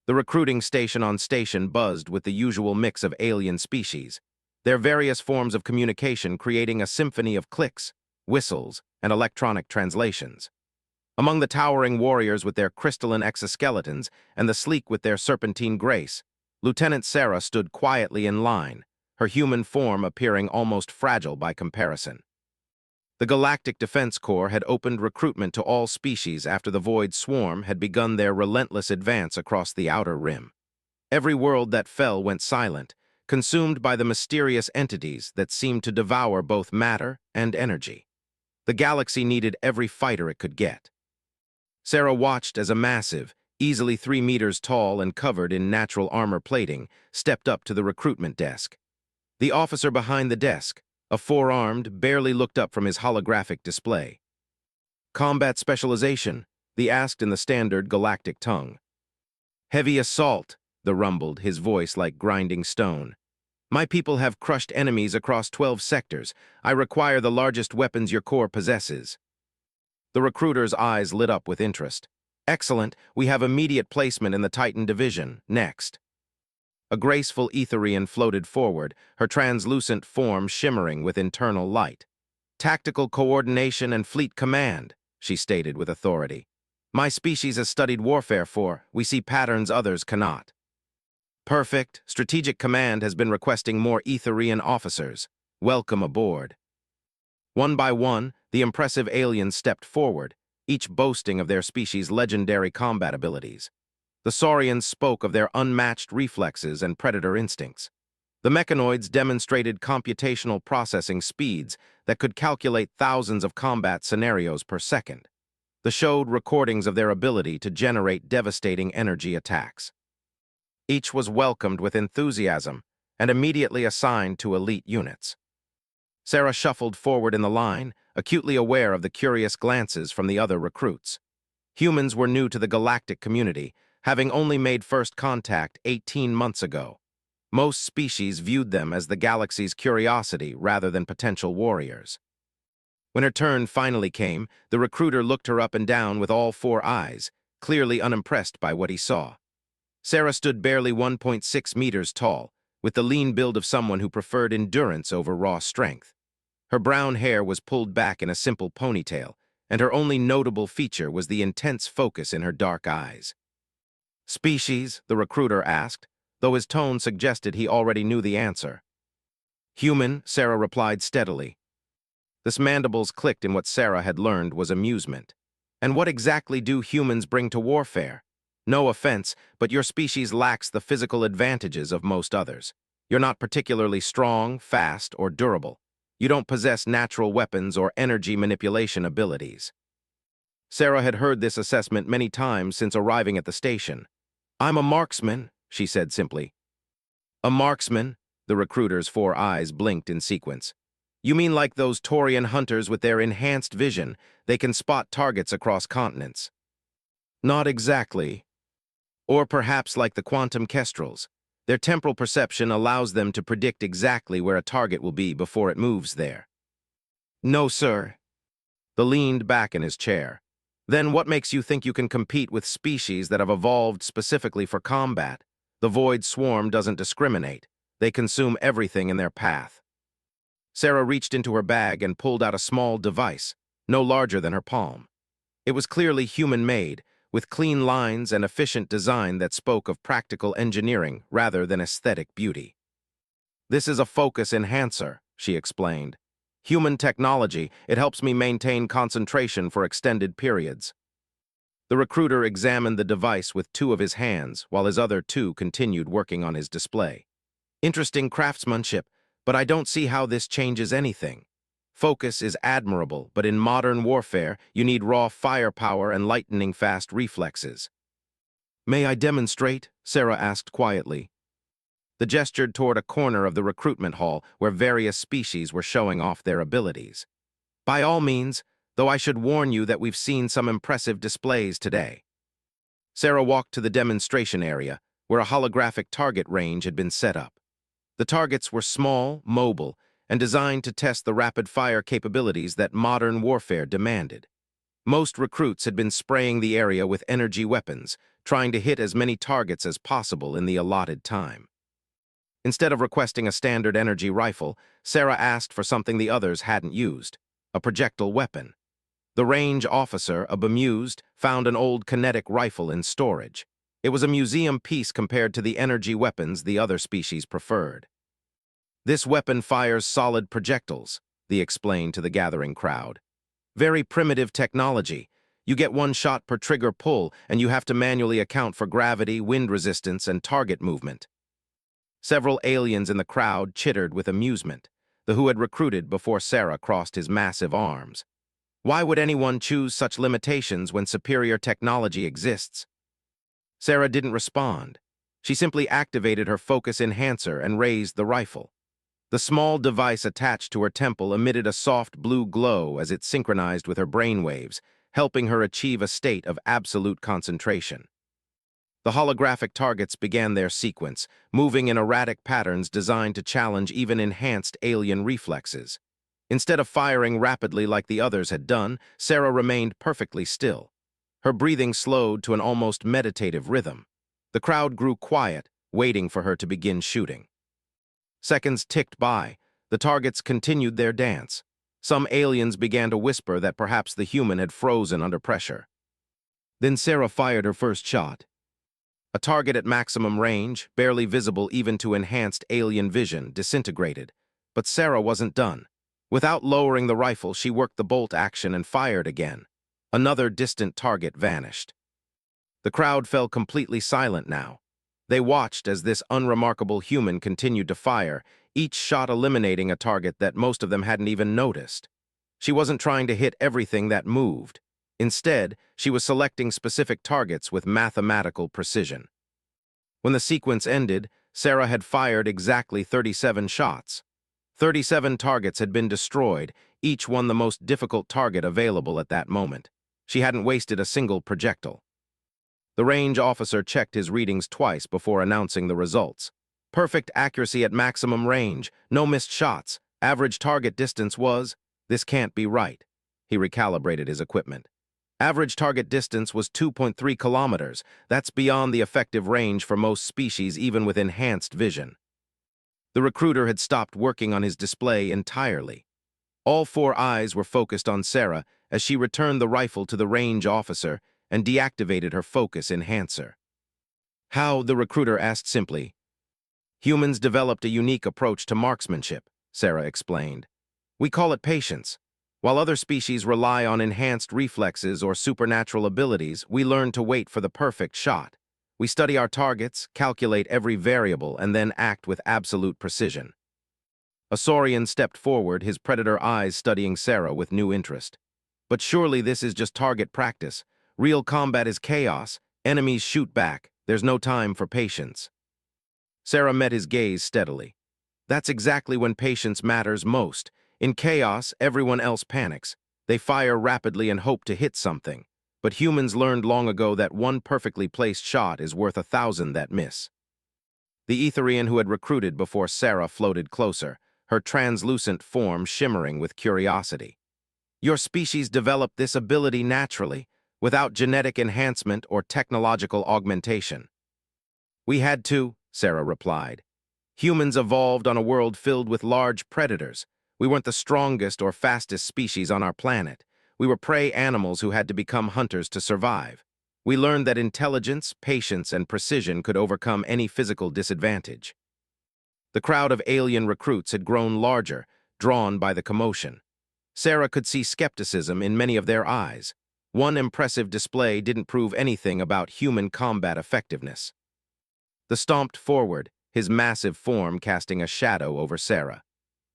The recruiting station on station buzzed with the usual mix of alien species, their various forms of communication creating a symphony of clicks, whistles, and electronic translations. Among the towering warriors with their crystalline exoskeletons and the sleek with their serpentine grace, Lieutenant Sarah stood quietly in line, her human form appearing almost fragile by comparison. The Galactic Defense Corps had opened recruitment to all species after the Void Swarm had begun their relentless advance across the Outer Rim. Every world that fell went silent, consumed by the mysterious entities that seemed to devour both matter and energy. The galaxy needed every fighter it could get. Sarah watched as a massive, easily 3 meters tall and covered in natural armor plating, stepped up to the recruitment desk. The officer behind the desk, a four-armed, barely looked up from his holographic display. "Combat specialization," he asked in the standard galactic tongue. "Heavy assault," the rumbled, his voice like grinding stone. "My people have crushed enemies across 12 sectors. I require the largest weapons your corps possesses." The recruiter's eyes lit up with interest. "Excellent, we have immediate placement in the Titan Division. Next." A graceful Etherian floated forward, her translucent form shimmering with internal light. "Tactical coordination and fleet command," she stated with authority. "My species has studied warfare we see patterns others cannot." "Perfect. Strategic Command has been requesting more Etherian officers. Welcome aboard." One by one, the impressive aliens stepped forward, each boasting of their species' legendary combat abilities. The Saurians spoke of their unmatched reflexes and predator instincts. The mechanoids demonstrated computational processing speeds that could calculate thousands of combat scenarios per second. They showed recordings of their ability to generate devastating energy attacks. Each was welcomed with enthusiasm and immediately assigned to elite units. Sarah shuffled forward in the line, acutely aware of the curious glances from the other recruits. Humans were new to the galactic community, having only made first contact 18 months ago. Most species viewed them as the galaxy's curiosity rather than potential warriors. When her turn finally came, the recruiter looked her up and down with all 4 eyes, clearly unimpressed by what he saw. Sarah stood barely 1.6 meters tall, with the lean build of someone who preferred endurance over raw strength. Her brown hair was pulled back in a simple ponytail, and her only notable feature was the intense focus in her dark eyes. "Species?" the recruiter asked, though his tone suggested he already knew the answer. "Human," Sarah replied steadily. The mandibles clicked in what Sarah had learned was amusement. "And what exactly do humans bring to warfare? No offense, but your species lacks the physical advantages of most others. You're not particularly strong, fast, or durable. You don't possess natural weapons or energy manipulation abilities." Sarah had heard this assessment many times since arriving at the station. "I'm a marksman," she said simply. "A marksman?" The recruiter's 4 eyes blinked in sequence. "You mean like those Taurian hunters with their enhanced vision? They can spot targets across continents." "Not exactly. Or perhaps like the quantum kestrels. Their temporal perception allows them to predict exactly where a target will be before it moves there." "No, sir." He leaned back in his chair. "Then what makes you think you can compete with species that have evolved specifically for combat? The Void Swarm doesn't discriminate. They consume everything in their path." Sarah reached into her bag and pulled out a small device, no larger than her palm. It was clearly human-made, with clean lines and efficient design that spoke of practical engineering rather than aesthetic beauty. "This is a focus enhancer," she explained. "Human technology, it helps me maintain concentration for extended periods." The recruiter examined the device with 2 of his hands, while his other 2 continued working on his display. "Interesting craftsmanship, but I don't see how this changes anything. Focus is admirable, but in modern warfare, you need raw firepower and lightning-fast reflexes." "May I demonstrate?" Sarah asked quietly. The gestured toward a corner of the recruitment hall where various species were showing off their abilities. "By all means, though I should warn you that we've seen some impressive displays today." Sarah walked to the demonstration area, where a holographic target range had been set up. The targets were small, mobile, and designed to test the rapid-fire capabilities that modern warfare demanded. Most recruits had been spraying the area with energy weapons, trying to hit as many targets as possible in the allotted time. Instead of requesting a standard energy rifle, Sarah asked for something the others hadn't used, a projectile weapon. The range officer, a bemused, found an old kinetic rifle in storage. It was a museum piece compared to the energy weapons the other species preferred. "This weapon fires solid projectiles," they explained to the gathering crowd. "Very primitive technology. You get one shot per trigger pull, and you have to manually account for gravity, wind resistance, and target movement." Several aliens in the crowd chittered with amusement, the who had recruited before Sarah crossed his massive arms. Why would anyone choose such limitations when superior technology exists? Sarah didn't respond. She simply activated her focus enhancer and raised the rifle. The small device attached to her temple emitted a soft blue glow as it synchronized with her brainwaves, helping her achieve a state of absolute concentration. The holographic targets began their sequence, moving in erratic patterns designed to challenge even enhanced alien reflexes. Instead of firing rapidly like the others had done, Sarah remained perfectly still. Her breathing slowed to an almost meditative rhythm. The crowd grew quiet, waiting for her to begin shooting. Seconds ticked by. The targets continued their dance. Some aliens began to whisper that perhaps the human had frozen under pressure. Then Sarah fired her first shot. A target at maximum range, barely visible even to enhanced alien vision, disintegrated. But Sarah wasn't done. Without lowering the rifle, she worked the bolt action and fired again. Another distant target vanished. The crowd fell completely silent now. They watched as this unremarkable human continued to fire, each shot eliminating a target that most of them hadn't even noticed. She wasn't trying to hit everything that moved. Instead, she was selecting specific targets with mathematical precision. When the sequence ended, Sarah had fired exactly 37 shots. 37 targets had been destroyed, each one the most difficult target available at that moment. She hadn't wasted a single projectile. The range officer checked his readings twice before announcing the results. Perfect accuracy at maximum range, no missed shots. Average target distance was, "This can't be right." He recalibrated his equipment. Average target distance was 2.3 kilometers. That's beyond the effective range for most species, even with enhanced vision. The recruiter had stopped working on his display entirely. All four eyes were focused on Sarah as she returned the rifle to the range officer and deactivated her focus enhancer. "How?" the recruiter asked simply. "Humans developed a unique approach to marksmanship," Sarah explained. "We call it patience. While other species rely on enhanced reflexes or supernatural abilities, we learn to wait for the perfect shot. We study our targets, calculate every variable, and then act with absolute precision." A Saurian stepped forward, his predator eyes studying Sarah with new interest. "But surely this is just target practice. Real combat is chaos. Enemies shoot back. There's no time for patience." Sarah met his gaze steadily. "That's exactly when patience matters most. In chaos, everyone else panics. They fire rapidly and hope to hit something. But humans learned long ago that one perfectly placed shot is worth 1,000 that miss." The Etherian who had recruited before Sarah floated closer, her translucent form shimmering with curiosity. "Your species developed this ability naturally, without genetic enhancement or technological augmentation." "We had to," Sarah replied. "Humans evolved on a world filled with large predators. We weren't the strongest or fastest species on our planet. We were prey animals who had to become hunters to survive. We learned that intelligence, patience, and precision could overcome any physical disadvantage." The crowd of alien recruits had grown larger, drawn by the commotion. Sarah could see skepticism in many of their eyes. One impressive display didn't prove anything about human combat effectiveness. The stomped forward, his massive form casting a shadow over Sarah.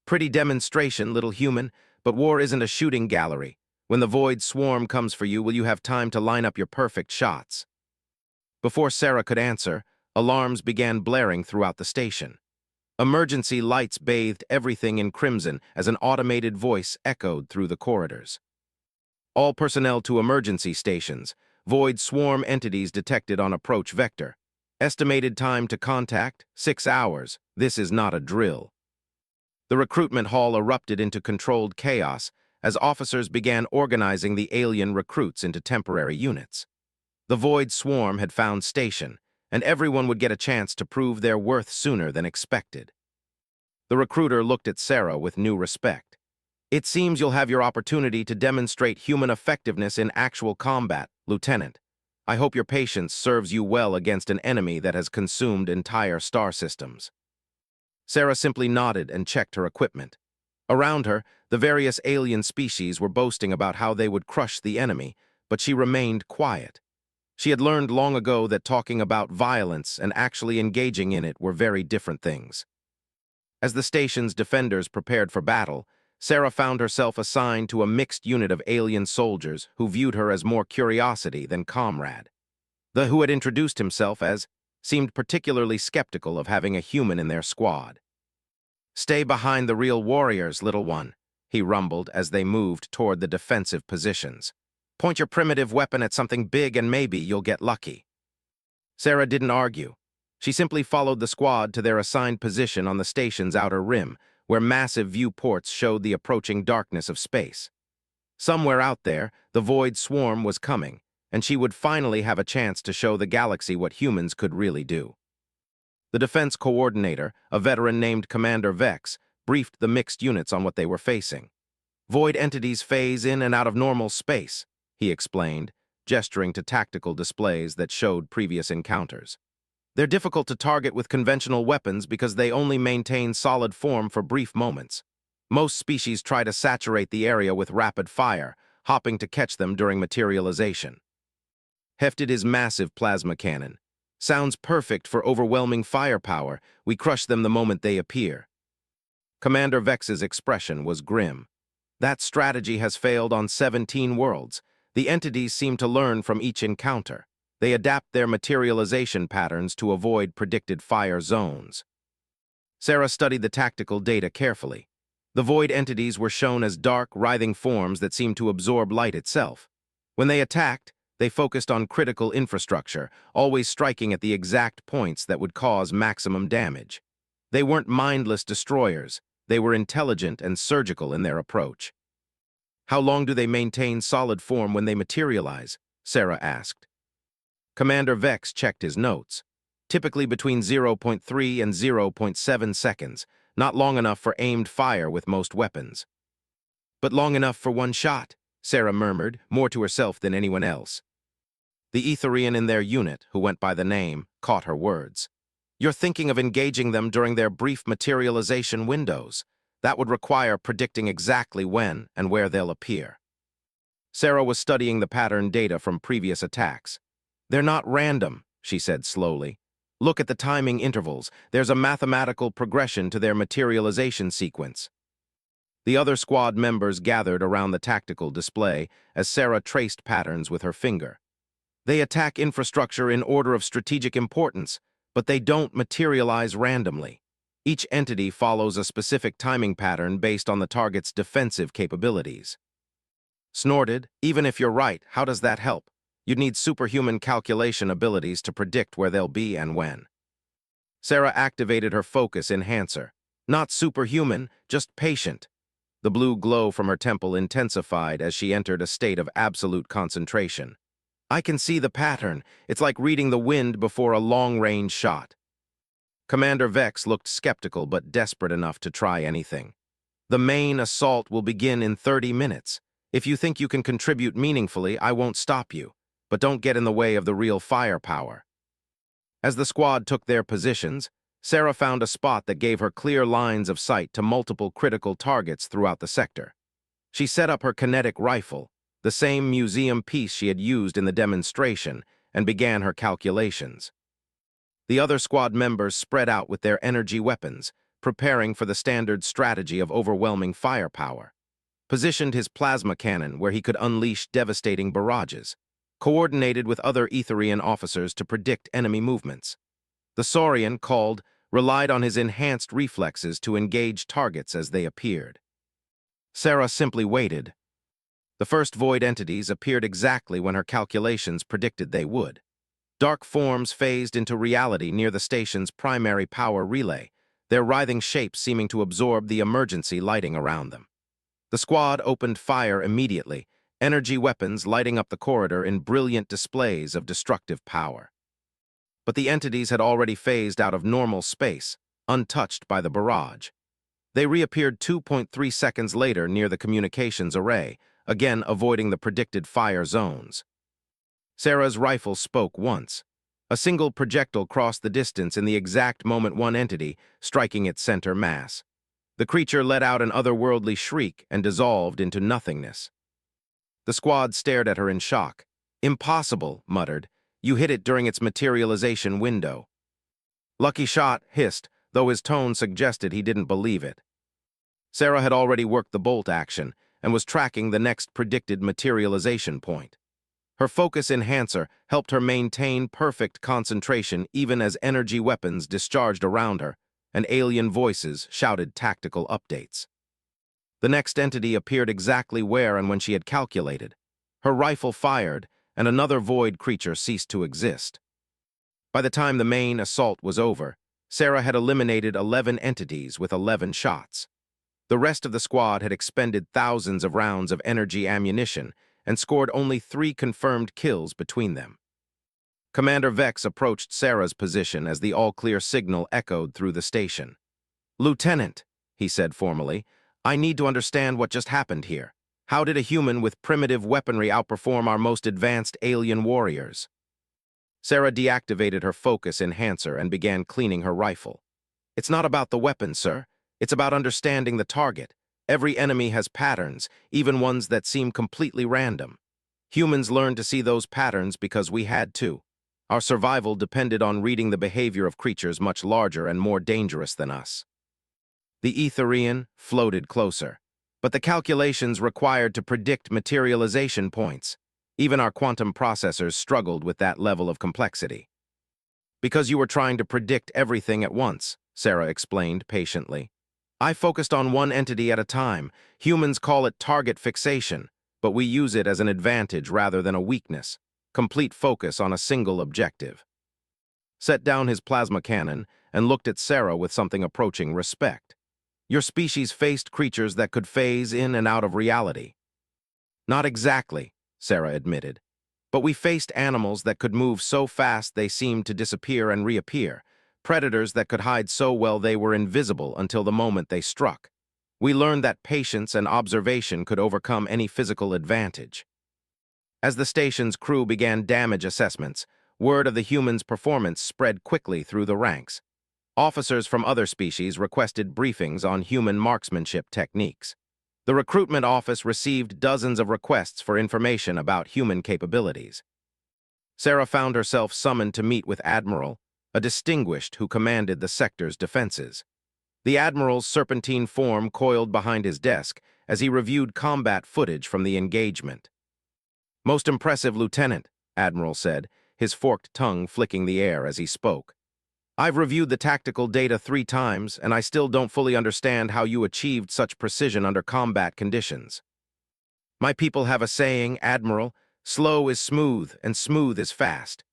"Pretty demonstration, little human, but war isn't a shooting gallery. When the void swarm comes for you, will you have time to line up your perfect shots?" Before Sarah could answer, alarms began blaring throughout the station. Emergency lights bathed everything in crimson as an automated voice echoed through the corridors. "All personnel to emergency stations. Void swarm entities detected on approach vector. Estimated time to contact, 6 hours. This is not a drill." The recruitment hall erupted into controlled chaos as officers began organizing the alien recruits into temporary units. The Void Swarm had found station, and everyone would get a chance to prove their worth sooner than expected. The recruiter looked at Sarah with new respect. "It seems you'll have your opportunity to demonstrate human effectiveness in actual combat, Lieutenant. I hope your patience serves you well against an enemy that has consumed entire star systems." Sarah simply nodded and checked her equipment. Around her, the various alien species were boasting about how they would crush the enemy, but she remained quiet. She had learned long ago that talking about violence and actually engaging in it were very different things. As the station's defenders prepared for battle, Sarah found herself assigned to a mixed unit of alien soldiers who viewed her as more curiosity than comrade. The who had introduced himself as seemed particularly skeptical of having a human in their squad. "Stay behind the real warriors, little one," he rumbled as they moved toward the defensive positions. "Point your primitive weapon at something big and maybe you'll get lucky." Sarah didn't argue. She simply followed the squad to their assigned position on the station's outer rim, where massive viewports showed the approaching darkness of space. Somewhere out there, the Void Swarm was coming, and she would finally have a chance to show the galaxy what humans could really do. The defense coordinator, a veteran named Commander Vex, briefed the mixed units on what they were facing. "Void entities phase in and out of normal space," he explained, gesturing to tactical displays that showed previous encounters. "They're difficult to target with conventional weapons because they only maintain solid form for brief moments. Most species try to saturate the area with rapid fire, hopping to catch them during materialization." Hefted his massive plasma cannon. "Sounds perfect for overwhelming firepower. We crush them the moment they appear." Commander Vex's expression was grim. "That strategy has failed on 17 worlds. The entities seem to learn from each encounter. They adapt their materialization patterns to avoid predicted fire zones." Sarah studied the tactical data carefully. The void entities were shown as dark, writhing forms that seemed to absorb light itself. When they attacked, they focused on critical infrastructure, always striking at the exact points that would cause maximum damage. They weren't mindless destroyers. They were intelligent and surgical in their approach. "How long do they maintain solid form when they materialize?" Sarah asked. Commander Vex checked his notes. "Typically between 0.3 and 0.7 seconds, not long enough for aimed fire with most weapons." "But long enough for one shot," Sarah murmured, more to herself than anyone else. The Etherian in their unit, who went by the name, caught her words. "You're thinking of engaging them during their brief materialization windows. That would require predicting exactly when and where they'll appear." Sarah was studying the pattern data from previous attacks. "They're not random," she said slowly. "Look at the timing intervals. There's a mathematical progression to their materialization sequence." The other squad members gathered around the tactical display as Sarah traced patterns with her finger. "They attack infrastructure in order of strategic importance, but they don't materialize randomly. Each entity follows a specific timing pattern based on the target's defensive capabilities." Snorted, "Even if you're right, how does that help? You'd need superhuman calculation abilities to predict where they'll be and when." Sarah activated her focus enhancer. "Not superhuman, just patient." The blue glow from her temple intensified as she entered a state of absolute concentration. "I can see the pattern. It's like reading the wind before a long-range shot." Commander Vex looked skeptical but desperate enough to try anything. "The main assault will begin in 30 minutes. If you think you can contribute meaningfully, I won't stop you. But don't get in the way of the real firepower." As the squad took their positions, Sarah found a spot that gave her clear lines of sight to multiple critical targets throughout the sector. She set up her kinetic rifle, the same museum piece she had used in the demonstration, and began her calculations. The other squad members spread out with their energy weapons, preparing for the standard strategy of overwhelming firepower. Positioned his plasma cannon where he could unleash devastating barrages. Coordinated with other Etherian officers to predict enemy movements. The Saurian, called, relied on his enhanced reflexes to engage targets as they appeared. Sarah simply waited. The first void entities appeared exactly when her calculations predicted they would. Dark forms phased into reality near the station's primary power relay, their writhing shapes seeming to absorb the emergency lighting around them. The squad opened fire immediately, energy weapons lighting up the corridor in brilliant displays of destructive power. But the entities had already phased out of normal space, untouched by the barrage. They reappeared 2.3 seconds later near the communications array, again avoiding the predicted fire zones. Sarah's rifle spoke once. A single projectile crossed the distance in the exact moment one entity, striking its center mass. The creature let out an otherworldly shriek and dissolved into nothingness. The squad stared at her in shock. "Impossible," muttered. "You hit it during its materialization window." "Lucky shot," hissed, though his tone suggested he didn't believe it. Sarah had already worked the bolt action and was tracking the next predicted materialization point. Her focus enhancer helped her maintain perfect concentration even as energy weapons discharged around her, and alien voices shouted tactical updates. The next entity appeared exactly where and when she had calculated. Her rifle fired, and another void creature ceased to exist. By the time the main assault was over, Sarah had eliminated 11 entities with 11 shots. The rest of the squad had expended thousands of rounds of energy ammunition and scored only 3 confirmed kills between them. Commander Vex approached Sarah's position as the all-clear signal echoed through the station. "Lieutenant," he said formally, "I need to understand what just happened here. How did a human with primitive weaponry outperform our most advanced alien warriors?" Sarah deactivated her focus enhancer and began cleaning her rifle. "It's not about the weapon, sir. It's about understanding the target. Every enemy has patterns, even ones that seem completely random. Humans learned to see those patterns because we had to. Our survival depended on reading the behavior of creatures much larger and more dangerous than us." The Etherian floated closer. "But the calculations required to predict materialization points. Even our quantum processors struggled with that level of complexity." "Because you were trying to predict everything at once," Sarah explained patiently. "I focused on one entity at a time. Humans call it target fixation, but we use it as an advantage rather than a weakness. Complete focus on a single objective." Set down his plasma cannon and looked at Sarah with something approaching respect. "Your species faced creatures that could phase in and out of reality." "Not exactly," Sarah admitted. "But we faced animals that could move so fast they seemed to disappear and reappear. Predators that could hide so well they were invisible until the moment they struck. We learned that patience and observation could overcome any physical advantage." As the station's crew began damage assessments, word of the humans' performance spread quickly through the ranks. Officers from other species requested briefings on human marksmanship techniques. The recruitment office received dozens of requests for information about human capabilities. Sarah found herself summoned to meet with Admiral, a distinguished who commanded the sector's defenses. The Admiral's serpentine form coiled behind his desk as he reviewed combat footage from the engagement. "Most impressive, Lieutenant," Admiral said, his forked tongue flicking the air as he spoke. "I've reviewed the tactical data 3 times, and I still don't fully understand how you achieved such precision under combat conditions." "My people have a saying, Admiral, slow is smooth and smooth is fast.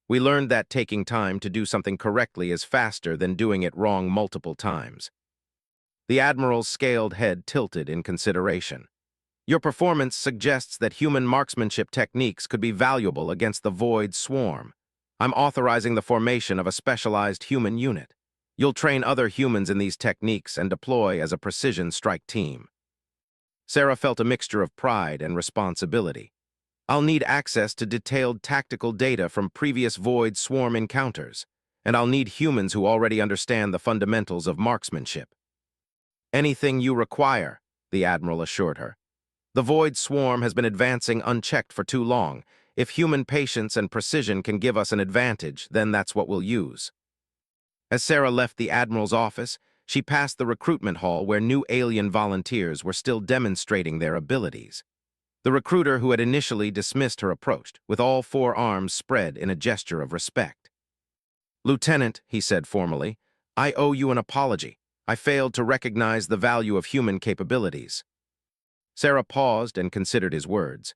We learned that taking time to do something correctly is faster than doing it wrong multiple times." The Admiral's scaled head tilted in consideration. "Your performance suggests that human marksmanship techniques could be valuable against the Void Swarm. I'm authorizing the formation of a specialized human unit. You'll train other humans in these techniques and deploy as a precision strike team." Sarah felt a mixture of pride and responsibility. "I'll need access to detailed tactical data from previous Void Swarm encounters, and I'll need humans who already understand the fundamentals of marksmanship." "Anything you require," the Admiral assured her. "The Void Swarm has been advancing unchecked for too long. If human patience and precision can give us an advantage, then that's what we'll use." As Sarah left the Admiral's office, she passed the recruitment hall where new alien volunteers were still demonstrating their abilities. The recruiter who had initially dismissed her approached, with all 4 arms spread in a gesture of respect. "Lieutenant," he said formally, "I owe you an apology. I failed to recognize the value of human capabilities." Sarah paused and considered his words.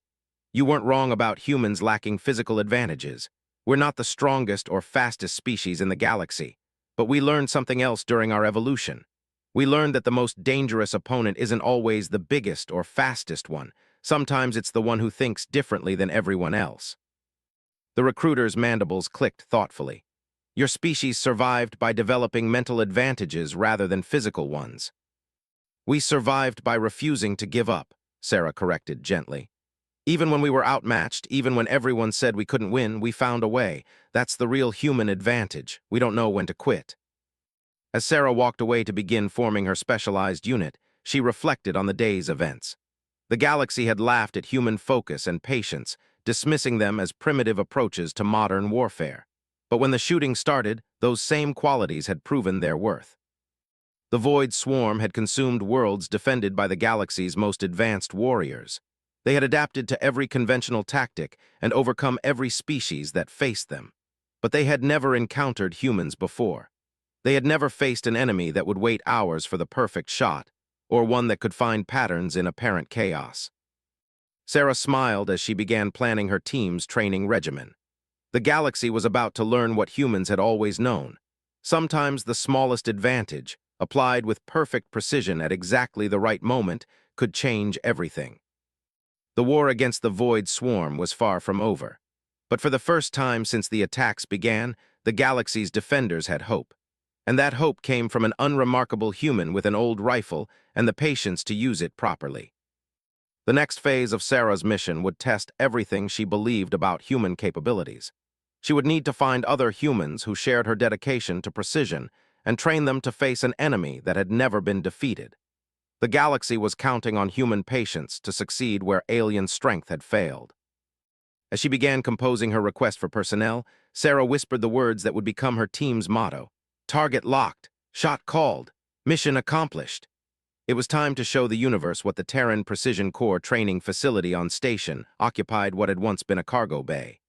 "You weren't wrong about humans lacking physical advantages. We're not the strongest or fastest species in the galaxy, but we learned something else during our evolution. We learned that the most dangerous opponent isn't always the biggest or fastest one, Sometimes it's the one who thinks differently than everyone else. The recruiter's mandibles clicked thoughtfully. Your species survived by developing mental advantages rather than physical ones. We survived by refusing to give up, Sarah corrected gently. Even when we were outmatched, even when everyone said we couldn't win, we found a way. That's the real human advantage. We don't know when to quit. As Sarah walked away to begin forming her specialized unit, she reflected on the day's events. The galaxy had laughed at human focus and patience, dismissing them as primitive approaches to modern warfare. But when the shooting started, those same qualities had proven their worth. The Void Swarm had consumed worlds defended by the galaxy's most advanced warriors. They had adapted to every conventional tactic and overcome every species that faced them. But they had never encountered humans before. They had never faced an enemy that would wait hours for the perfect shot, or one that could find patterns in apparent chaos. Sarah smiled as she began planning her team's training regimen. The galaxy was about to learn what humans had always known. Sometimes the smallest advantage, applied with perfect precision at exactly the right moment, could change everything. The war against the Void Swarm was far from over. But for the first time since the attacks began, the galaxy's defenders had hope. And that hope came from an unremarkable human with an old rifle and the patience to use it properly. The next phase of Sarah's mission would test everything she believed about human capabilities. She would need to find other humans who shared her dedication to precision and train them to face an enemy that had never been defeated. The galaxy was counting on human patience to succeed where alien strength had failed. As she began composing her request for personnel, Sarah whispered the words that would become her team's motto. Target locked, shot called, mission accomplished. It was time to show the universe what the Terran Precision Corps training facility on station occupied what had once been a cargo bay.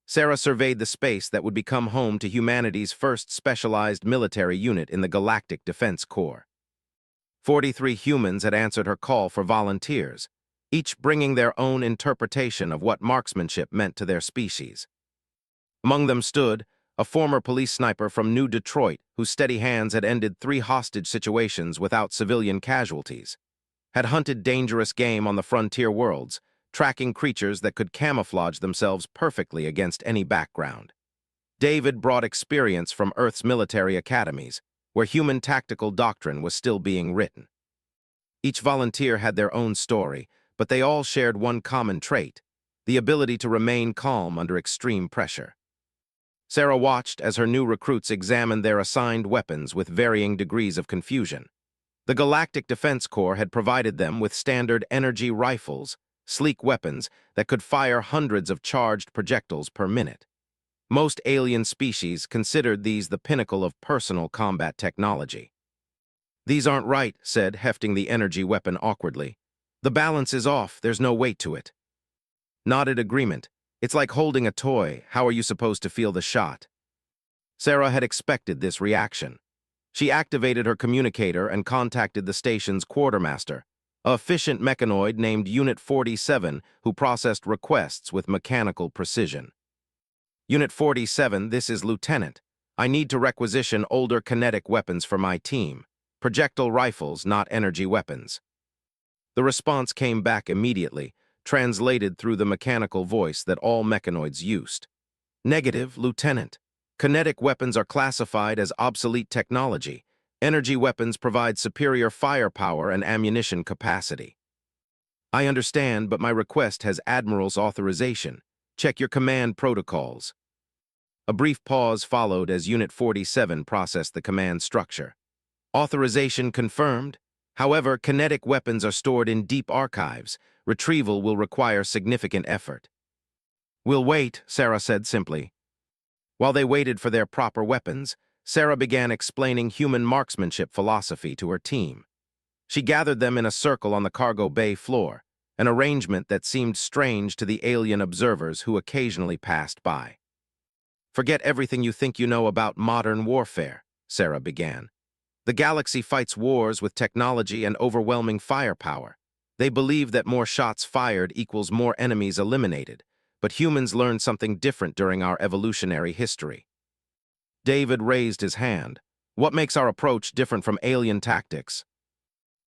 Sarah surveyed the space that would become home to humanity's first specialized military unit in the Galactic Defense Corps. 43 humans had answered her call for volunteers, each bringing their own interpretation of what marksmanship meant to their species. Among them stood a former police sniper from New Detroit whose steady hands had ended 3 hostage situations without civilian casualties, had hunted dangerous game on the frontier worlds, tracking creatures that could camouflage themselves perfectly against any background. David brought experience from Earth's military academies, where human tactical doctrine was still being written. Each volunteer had their own story, but they all shared one common trait, the ability to remain calm under extreme pressure. Sarah watched as her new recruits examined their assigned weapons with varying degrees of confusion. The Galactic Defense Corps had provided them with standard energy rifles, sleek weapons that could fire hundreds of charged projectiles per minute. Most alien species considered these the pinnacle of personal combat technology. "These aren't right," said, hefting the energy weapon awkwardly. "The balance is off, there's no weight to it." Nodded agreement. "It's like holding a toy. How are you supposed to feel the shot?" Sarah had expected this reaction. She activated her communicator and contacted the station's quartermaster, a efficient mechanoid named Unit 47 who processed requests with mechanical precision. "Unit 47, this is Lieutenant. I need to requisition older kinetic weapons for my team. Projectile rifles, not energy weapons." The response came back immediately, translated through the mechanical voice that all mechanoids used. "Negative, Lieutenant. Kinetic weapons are classified as obsolete technology. Energy weapons provide superior firepower and ammunition capacity." "I understand, but my request has Admiral's authorization. Check your command protocols." A brief pause followed as Unit 47 processed the command structure. "Authorization confirmed. However, kinetic weapons are stored in deep archives. Retrieval will require significant effort." "We'll wait," Sarah said simply. While they waited for their proper weapons, Sarah began explaining human marksmanship philosophy to her team. She gathered them in a circle on the cargo bay floor, an arrangement that seemed strange to the alien observers who occasionally passed by. "Forget everything you think you know about modern warfare," Sarah began. "The galaxy fights wars with technology and overwhelming firepower. They believe that more shots fired equals more enemies eliminated, but humans learned something different during our evolutionary history." David raised his hand. "What makes our approach different from alien tactics?"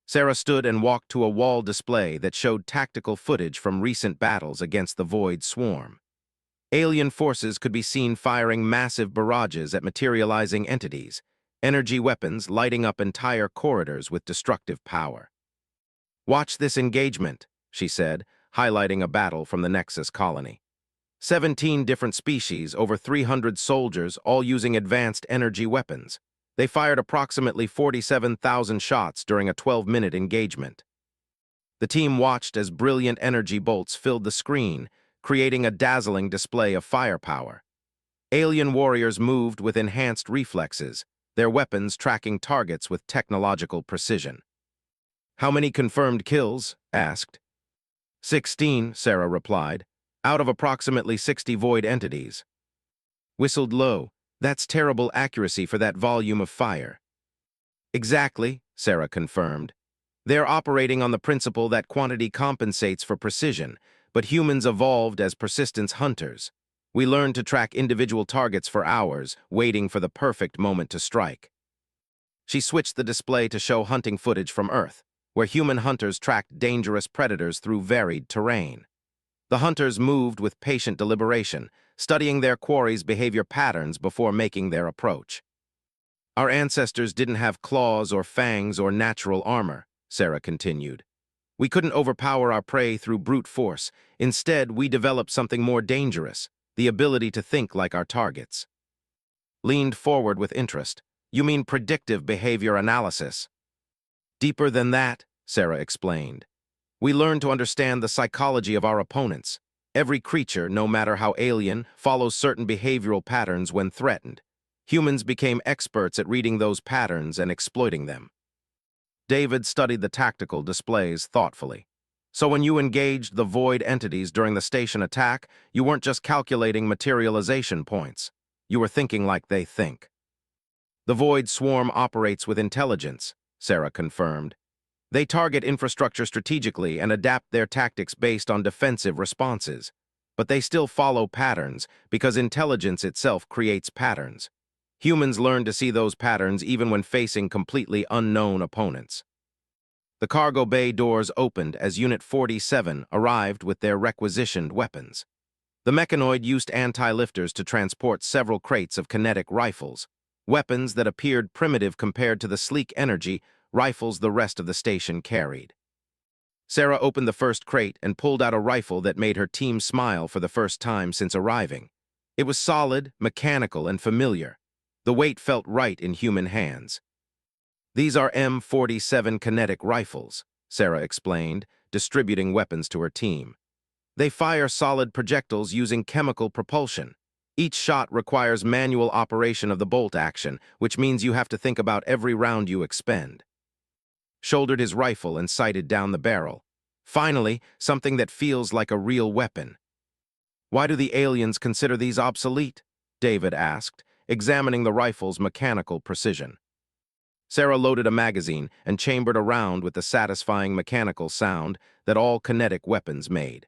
Sarah stood and walked to a wall display that showed tactical footage from recent battles against the Void Swarm. Alien forces could be seen firing massive barrages at materializing entities, energy weapons lighting up entire corridors with destructive power. "Watch this engagement," she said, highlighting a battle from the Nexus colony. 17 different species, over 300 soldiers, all using advanced energy weapons. They fired approximately 47,000 shots during a 12-minute engagement. The team watched as brilliant energy bolts filled the screen, creating a dazzling display of firepower. Alien warriors moved with enhanced reflexes, their weapons tracking targets with technological precision. "How many confirmed kills?" asked. 16, Sarah replied, out of approximately 60 void entities. Whistled low. "That's terrible accuracy for that volume of fire." "Exactly," Sarah confirmed. "They're operating on the principle that quantity compensates for precision, but humans evolved as persistence hunters. We learned to track individual targets for hours, waiting for the perfect moment to strike." She switched the display to show hunting footage from Earth, where human hunters tracked dangerous predators through varied terrain. The hunters moved with patient deliberation, studying their quarry's behavior patterns before making their approach. "Our ancestors didn't have claws or fangs or natural armor," Sarah continued. "We couldn't overpower our prey through brute force. Instead, we developed something more dangerous, the ability to think like our targets." Leaned forward with interest. "You mean predictive behavior analysis?" "Deeper than that," Sarah explained. "We learned to understand the psychology of our opponents. Every creature, no matter how alien, follows certain behavioral patterns when threatened. Humans became experts at reading those patterns and exploiting them." David studied the tactical displays thoughtfully. "So when you engaged the void entities during the station attack, you weren't just calculating materialization points. You were thinking like they think." "The void swarm operates with intelligence," Sarah confirmed. "They target infrastructure strategically and adapt their tactics based on defensive responses. But they still follow patterns because intelligence itself creates patterns. Humans learn to see those patterns even when facing completely unknown opponents." The cargo bay doors opened as Unit 47 arrived with their requisitioned weapons. The mechanoid used anti-lifters to transport several crates of kinetic rifles, weapons that appeared primitive compared to the sleek energy rifles the rest of the station carried. Sarah opened the first crate and pulled out a rifle that made her team smile for the first time since arriving. It was solid, mechanical, and familiar. The weight felt right in human hands. "These are M47 kinetic rifles," Sarah explained, distributing weapons to her team. "They fire solid projectiles using chemical propulsion. Each shot requires manual operation of the bolt action, which means you have to think about every round you expend." Shouldered his rifle and sighted down the barrel. "Finally, something that feels like a real weapon." "Why do the aliens consider these obsolete?" David asked, examining the rifle's mechanical precision. Sarah loaded a magazine and chambered a round with the satisfying mechanical sound that all kinetic weapons made.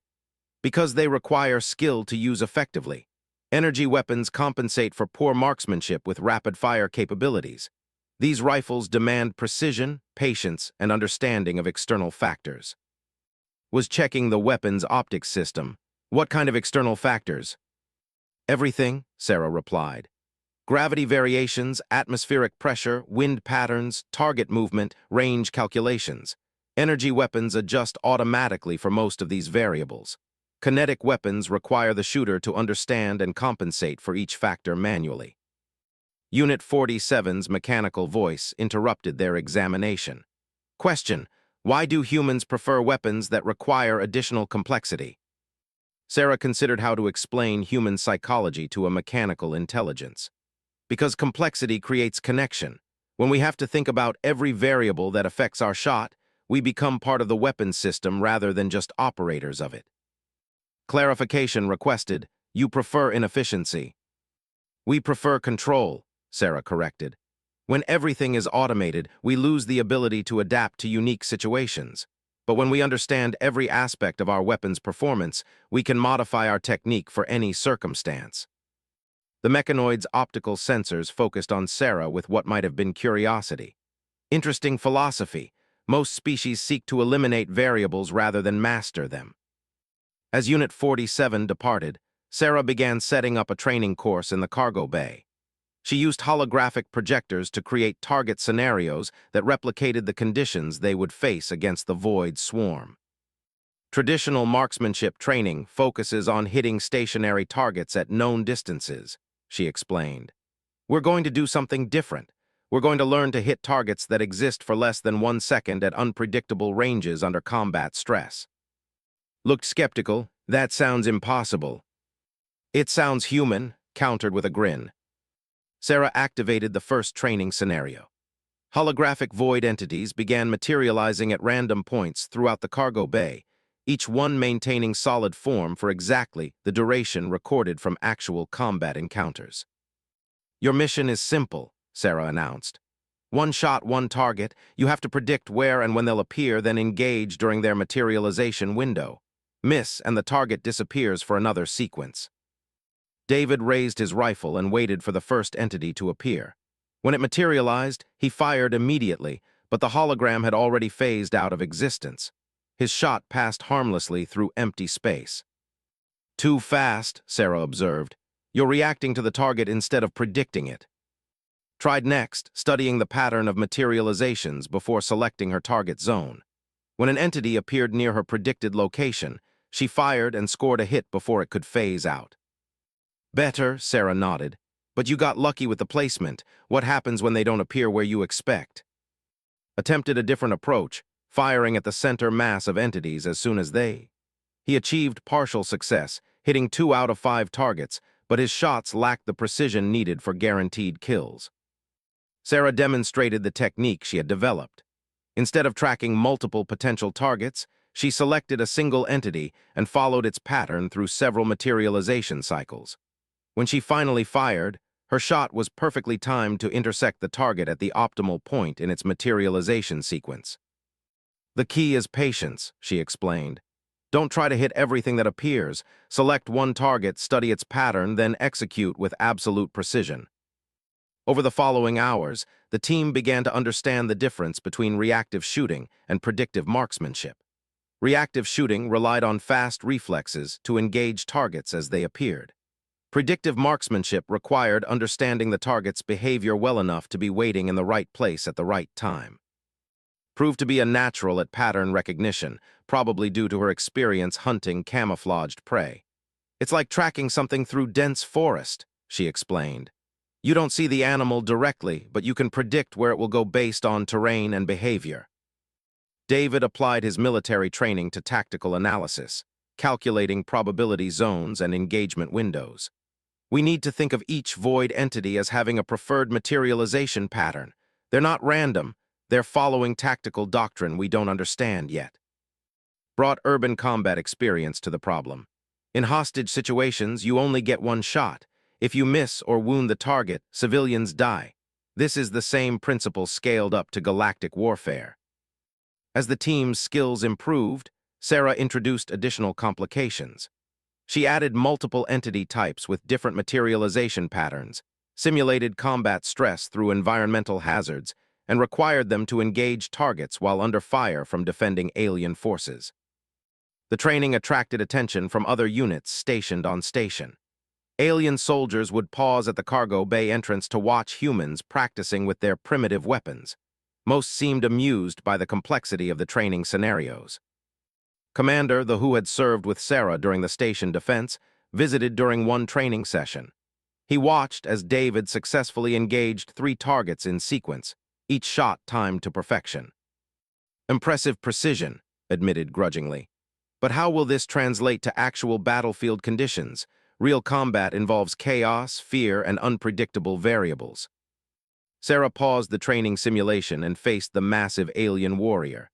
"Because they require skill to use effectively. Energy weapons compensate for poor marksmanship with rapid-fire capabilities. These rifles demand precision, patience, and understanding of external factors." Was checking the weapon's optics system. "What kind of external factors?" "Everything," Sarah replied. "Gravity variations, atmospheric pressure, wind patterns, target movement, range calculations. Energy weapons adjust automatically for most of these variables. Kinetic weapons require the shooter to understand and compensate for each factor manually." Unit 47's mechanical voice interrupted their examination. Question: "Why do humans prefer weapons that require additional complexity?" Sarah considered how to explain human psychology to a mechanical intelligence. "Because complexity creates connection. When we have to think about every variable that affects our shot, we become part of the weapons system rather than just operators of it." Clarification requested. "You prefer inefficiency." "We prefer control," Sarah corrected. "When everything is automated, we lose the ability to adapt to unique situations. But when we understand every aspect of our weapon's performance, we can modify our technique for any circumstance." The mechanoid's optical sensors focused on Sarah with what might have been curiosity. "Interesting philosophy. Most species seek to eliminate variables rather than master them. As Unit 47 departed, Sarah began setting up a training course in the cargo bay. She used holographic projectors to create target scenarios that replicated the conditions they would face against the Void swarm. Traditional marksmanship training focuses on hitting stationary targets at known distances, she explained. We're going to do something different. We're going to learn to hit targets that exist for less than 1 second at unpredictable ranges under combat stress. Looked skeptical. That sounds impossible. It sounds human, countered with a grin. Sarah activated the first training scenario. Holographic void entities began materializing at random points throughout the cargo bay, each one maintaining solid form for exactly the duration recorded from actual combat encounters. Your mission is simple, Sarah announced. One shot, one target. You have to predict where and when they'll appear, then engage during their materialization window. Miss, and the target disappears for another sequence. David raised his rifle and waited for the first entity to appear. When it materialized, he fired immediately, but the hologram had already phased out of existence. His shot passed harmlessly through empty space. Too fast, Sarah observed. You're reacting to the target instead of predicting it. Tried next, studying the pattern of materializations before selecting her target zone. When an entity appeared near her predicted location, she fired and scored a hit before it could phase out. Better, Sarah nodded. But you got lucky with the placement. What happens when they don't appear where you expect? Attempted a different approach, firing at the center mass of entities as soon as they. He achieved partial success, hitting 2 out of 5 targets, but his shots lacked the precision needed for guaranteed kills. Sarah demonstrated the technique she had developed. Instead of tracking multiple potential targets, she selected a single entity and followed its pattern through several materialization cycles. When she finally fired, her shot was perfectly timed to intersect the target at the optimal point in its materialization sequence. The key is patience, she explained. Don't try to hit everything that appears. Select one target, study its pattern, then execute with absolute precision. Over the following hours, the team began to understand the difference between reactive shooting and predictive marksmanship. Reactive shooting relied on fast reflexes to engage targets as they appeared. Predictive marksmanship required understanding the target's behavior well enough to be waiting in the right place at the right time. Proved to be a natural at pattern recognition, probably due to her experience hunting camouflaged prey. It's like tracking something through dense forest, she explained. You don't see the animal directly, but you can predict where it will go based on terrain and behavior. David applied his military training to tactical analysis, calculating probability zones and engagement windows. We need to think of each void entity as having a preferred materialization pattern. They're not random. They're following tactical doctrine we don't understand yet. Brought urban combat experience to the problem. In hostage situations, you only get one shot. If you miss or wound the target, civilians die. This is the same principle scaled up to galactic warfare. As the team's skills improved, Sarah introduced additional complications. She added multiple entity types with different materialization patterns, simulated combat stress through environmental hazards, and required them to engage targets while under fire from defending alien forces. The training attracted attention from other units stationed on station. Alien soldiers would pause at the cargo bay entrance to watch humans practicing with their primitive weapons. Most seemed amused by the complexity of the training scenarios. Commander, who had served with Sarah during the station defense, visited during one training session. He watched as David successfully engaged 3 targets in sequence, each shot timed to perfection. Impressive precision, admitted grudgingly. But how will this translate to actual battlefield conditions? Real combat involves chaos, fear, and unpredictable variables. Sarah paused the training simulation and faced the massive alien warrior.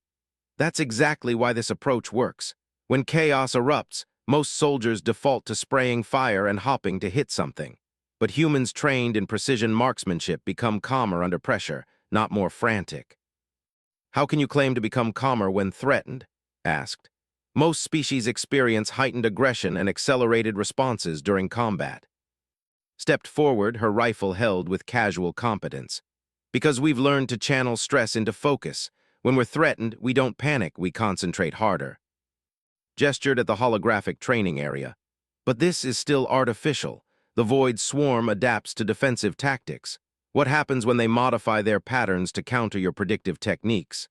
That's exactly why this approach works. When chaos erupts, most soldiers default to spraying fire and hopping to hit something. But humans trained in precision marksmanship become calmer under pressure, not more frantic. How can you claim to become calmer when threatened? Asked. Most species experience heightened aggression and accelerated responses during combat. Stepped forward, her rifle held with casual competence. Because we've learned to channel stress into focus. When we're threatened, we don't panic, we concentrate harder. Gestured at the holographic training area. But this is still artificial. The Void Swarm adapts to defensive tactics. What happens when they modify their patterns to counter your predictive techniques?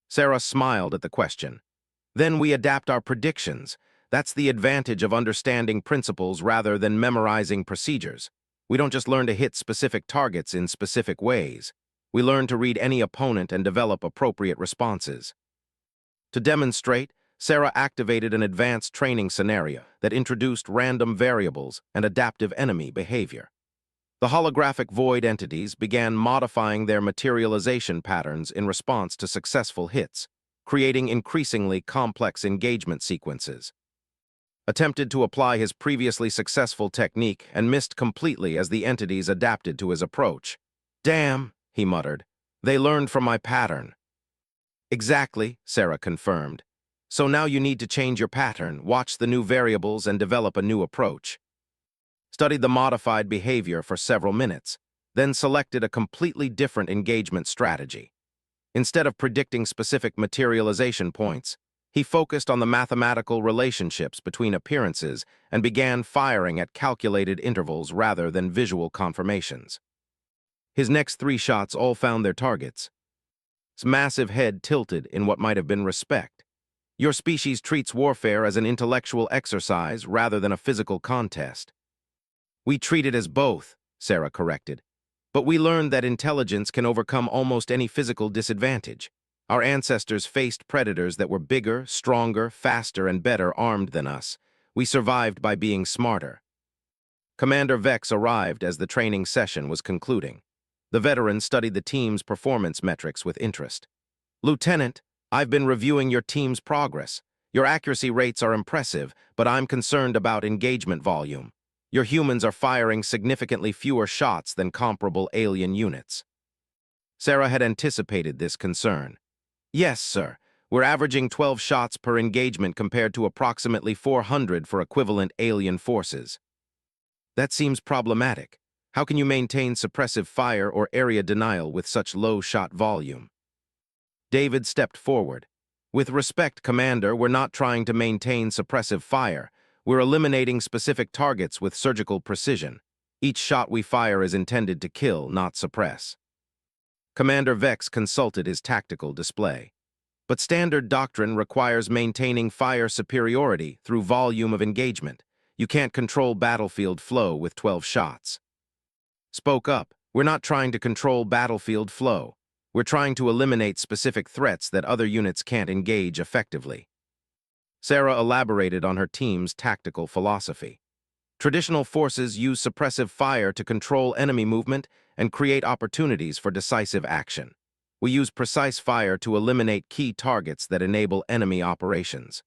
Sarah smiled at the question. Then we adapt our predictions. That's the advantage of understanding principles rather than memorizing procedures. We don't just learn to hit specific targets in specific ways. We learn to read any opponent and develop appropriate responses. To demonstrate, Sarah activated an advanced training scenario that introduced random variables and adaptive enemy behavior. The holographic void entities began modifying their materialization patterns in response to successful hits, creating increasingly complex engagement sequences. Attempted to apply his previously successful technique and missed completely as the entities adapted to his approach. "Damn," he muttered. "They learned from my pattern." "Exactly," Sarah confirmed. "So now you need to change your pattern, watch the new variables, and develop a new approach." Studied the modified behavior for several minutes, then selected a completely different engagement strategy. Instead of predicting specific materialization points, he focused on the mathematical relationships between appearances and began firing at calculated intervals rather than visual confirmations. His next 3 shots all found their targets. His massive head tilted in what might have been respect. "Your species treats warfare as an intellectual exercise rather than a physical contest." "We treat it as both," Sarah corrected. "But we learned that intelligence can overcome almost any physical disadvantage. Our ancestors faced predators that were bigger, stronger, faster, and better armed than us. We survived by being smarter." Commander Vex arrived as the training session was concluding. The veteran studied the team's performance metrics with interest. "Lieutenant, I've been reviewing your team's progress. Your accuracy rates are impressive, but I'm concerned about engagement volume. Your humans are firing significantly fewer shots than comparable alien units." Sarah had anticipated this concern. "Yes, sir. We're averaging 12 shots per engagement compared to approximately 400 for equivalent alien forces." "That seems problematic. How can you maintain suppressive fire or area denial with such low shot volume?" David stepped forward. "With respect, Commander, we're not trying to maintain suppressive fire. We're eliminating specific targets with surgical precision. Each shot we fire is intended to kill, not suppress." Commander Vex consulted his tactical display. "But standard doctrine requires maintaining fire superiority through volume of engagement. You can't control battlefield flow with 12 shots." "Spoke up. We're not trying to control battlefield flow. We're trying to eliminate specific threats that other units can't engage effectively." Sarah elaborated on her team's tactical philosophy. "Traditional forces use suppressive fire to control enemy movement and create opportunities for decisive action. We use precise fire to eliminate key targets that enable enemy operations."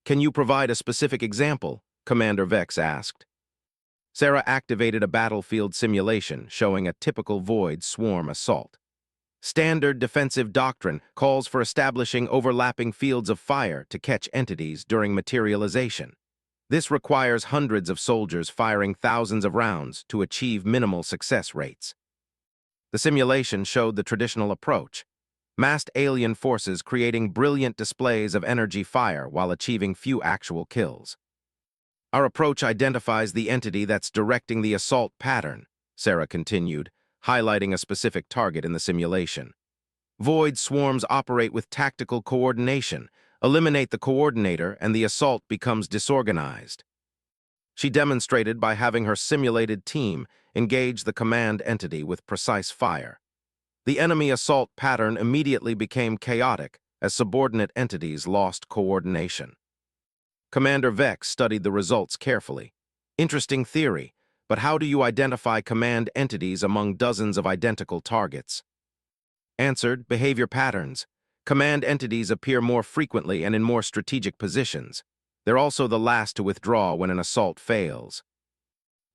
"Can you provide a specific example?" Commander Vex asked. Sarah activated a battlefield simulation showing a typical Void Swarm assault. Standard defensive doctrine calls for establishing overlapping fields of fire to catch entities during materialization. This requires hundreds of soldiers firing thousands of rounds to achieve minimal success rates. The simulation showed the traditional approach: massed alien forces creating brilliant displays of energy fire while achieving few actual kills. "Our approach identifies the entity that's directing the assault pattern," Sarah continued, highlighting a specific target in the simulation. "Void swarms operate with tactical coordination. Eliminate the coordinator and the assault becomes disorganized." She demonstrated by having her simulated team engage the command entity with precise fire. The enemy assault pattern immediately became chaotic as subordinate entities lost coordination. Commander Vex studied the results carefully. "Interesting theory, but how do you identify command entities among dozens of identical targets?" Answered: behavior patterns. Command entities appear more frequently and in more strategic positions. They're also the last to withdraw when an assault fails.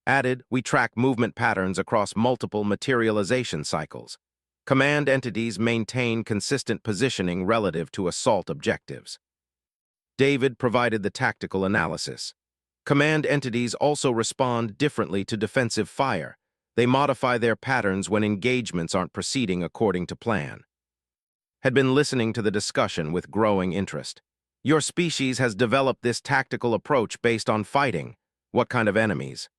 Added: we track movement patterns across multiple materialization cycles. Command entities maintain consistent positioning relative to assault objectives. David provided the tactical analysis. Command entities also respond differently to defensive fire. They modify their patterns when engagements aren't proceeding according to plan. had been listening to the discussion with growing interest. Your species has developed this tactical approach based on fighting. What kind of enemies?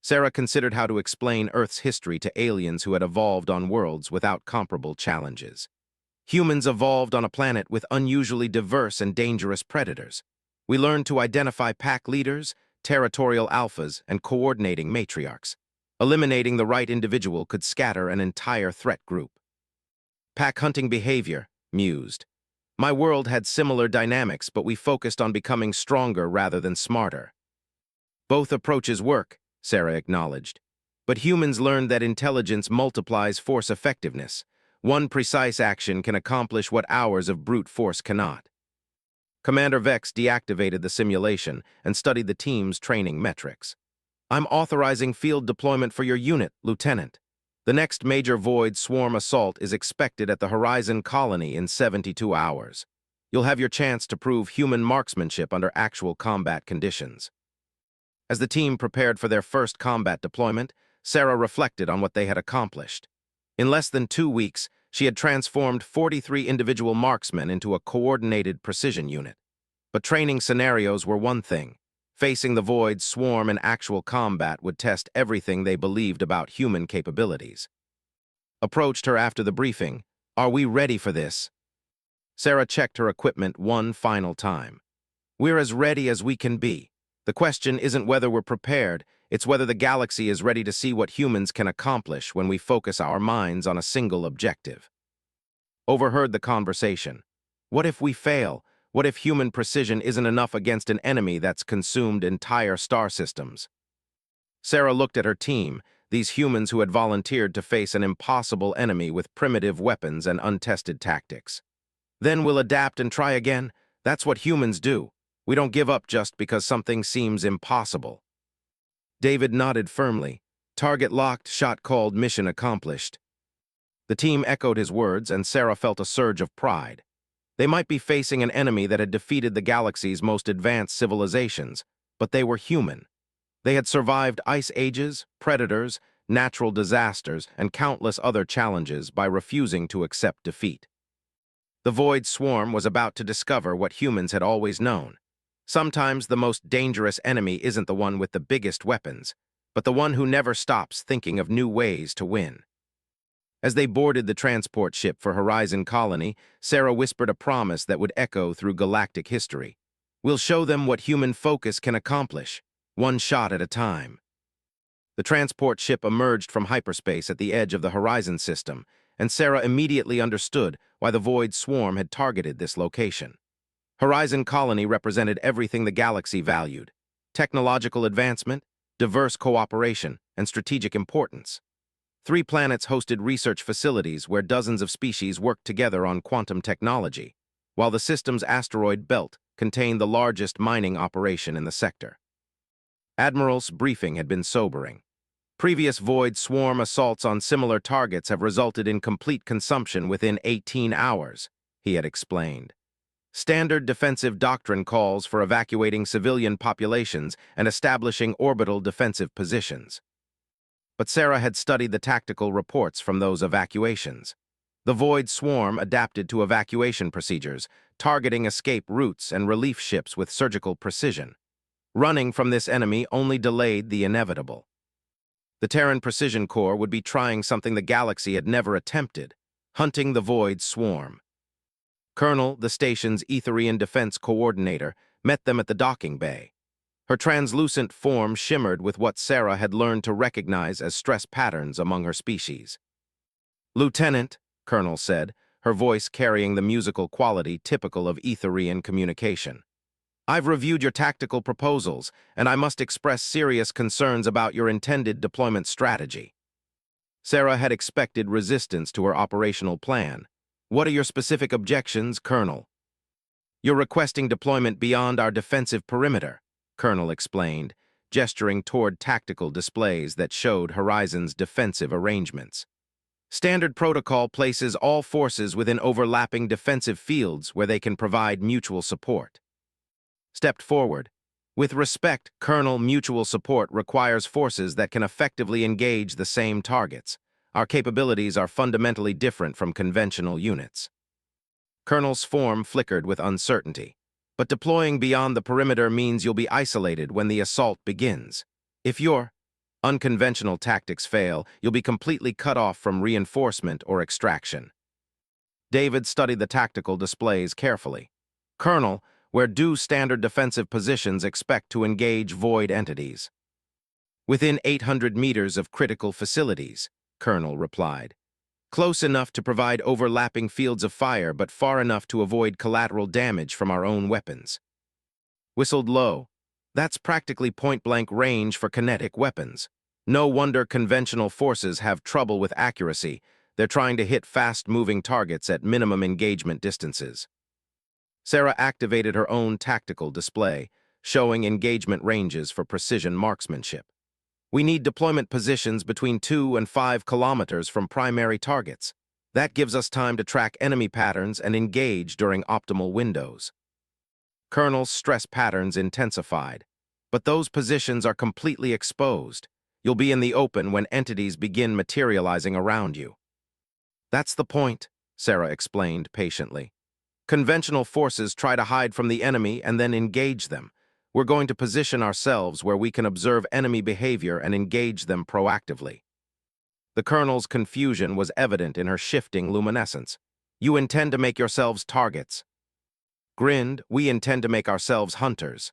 Sarah considered how to explain Earth's history to aliens who had evolved on worlds without comparable challenges. Humans evolved on a planet with unusually diverse and dangerous predators. We learned to identify pack leaders, territorial alphas, and coordinating matriarchs. Eliminating the right individual could scatter an entire threat group. Pack hunting behavior, mused. My world had similar dynamics, but we focused on becoming stronger rather than smarter. Both approaches work, Sarah acknowledged. But humans learned that intelligence multiplies force effectiveness. One precise action can accomplish what hours of brute force cannot. Commander Vex deactivated the simulation and studied the team's training metrics. I'm authorizing field deployment for your unit, Lieutenant. The next major Void swarm assault is expected at the Horizon Colony in 72 hours. You'll have your chance to prove human marksmanship under actual combat conditions. As the team prepared for their first combat deployment, Sarah reflected on what they had accomplished. In less than 2 weeks, she had transformed 43 individual marksmen into a coordinated precision unit. But training scenarios were one thing. Facing the Void swarm in actual combat would test everything they believed about human capabilities. Approached her after the briefing. Are we ready for this? Sarah checked her equipment one final time. We're as ready as we can be. The question isn't whether we're prepared, it's whether the galaxy is ready to see what humans can accomplish when we focus our minds on a single objective. Overheard the conversation. What if we fail? What if human precision isn't enough against an enemy that's consumed entire star systems? Sarah looked at her team, these humans who had volunteered to face an impossible enemy with primitive weapons and untested tactics. Then we'll adapt and try again. That's what humans do. We don't give up just because something seems impossible. David nodded firmly. Target locked, shot called, mission accomplished. The team echoed his words, and Sarah felt a surge of pride. They might be facing an enemy that had defeated the galaxy's most advanced civilizations, but they were human. They had survived ice ages, predators, natural disasters, and countless other challenges by refusing to accept defeat. The Void swarm was about to discover what humans had always known. Sometimes the most dangerous enemy isn't the one with the biggest weapons, but the one who never stops thinking of new ways to win. As they boarded the transport ship for Horizon Colony, Sarah whispered a promise that would echo through galactic history. We'll show them what human focus can accomplish, one shot at a time. The transport ship emerged from hyperspace at the edge of the Horizon system, and Sarah immediately understood why the Void swarm had targeted this location. Horizon Colony represented everything the galaxy valued: technological advancement, diverse cooperation, and strategic importance. 3 planets hosted research facilities where dozens of species worked together on quantum technology, while the system's asteroid belt contained the largest mining operation in the sector. Admiral's briefing had been sobering. Previous Void swarm assaults on similar targets have resulted in complete consumption within 18 hours, he had explained. Standard defensive doctrine calls for evacuating civilian populations and establishing orbital defensive positions. But Sarah had studied the tactical reports from those evacuations. The Void swarm adapted to evacuation procedures, targeting escape routes and relief ships with surgical precision. Running from this enemy only delayed the inevitable. The Terran Precision Corps would be trying something the galaxy had never attempted: hunting the Void swarm. Colonel, the station's Etherian defense coordinator, met them at the docking bay. Her translucent form shimmered with what Sarah had learned to recognize as stress patterns among her species. Lieutenant, Colonel said, her voice carrying the musical quality typical of Etherian communication. I've reviewed your tactical proposals, and I must express serious concerns about your intended deployment strategy. Sarah had expected resistance to her operational plan. What are your specific objections, Colonel? You're requesting deployment beyond our defensive perimeter, Colonel explained, gesturing toward tactical displays that showed Horizon's defensive arrangements. Standard protocol places all forces within overlapping defensive fields where they can provide mutual support. Stepped forward. With respect, Colonel, mutual support requires forces that can effectively engage the same targets. Our capabilities are fundamentally different from conventional units. Colonel's form flickered with uncertainty. But deploying beyond the perimeter means you'll be isolated when the assault begins. If your unconventional tactics fail, you'll be completely cut off from reinforcement or extraction. David studied the tactical displays carefully. Colonel, where do standard defensive positions expect to engage void entities? Within 800 meters of critical facilities, Colonel replied. Close enough to provide overlapping fields of fire, but far enough to avoid collateral damage from our own weapons. Whistled low. That's practically point-blank range for kinetic weapons. No wonder conventional forces have trouble with accuracy. They're trying to hit fast-moving targets at minimum engagement distances. Sarah activated her own tactical display, showing engagement ranges for precision marksmanship. We need deployment positions between 2 and 5 kilometers from primary targets. That gives us time to track enemy patterns and engage during optimal windows. Colonel's stress patterns intensified, but those positions are completely exposed. You'll be in the open when entities begin materializing around you. That's the point, Sarah explained patiently. Conventional forces try to hide from the enemy and then engage them. We're going to position ourselves where we can observe enemy behavior and engage them proactively. The Colonel's confusion was evident in her shifting luminescence. You intend to make yourselves targets. Grinned, we intend to make ourselves hunters.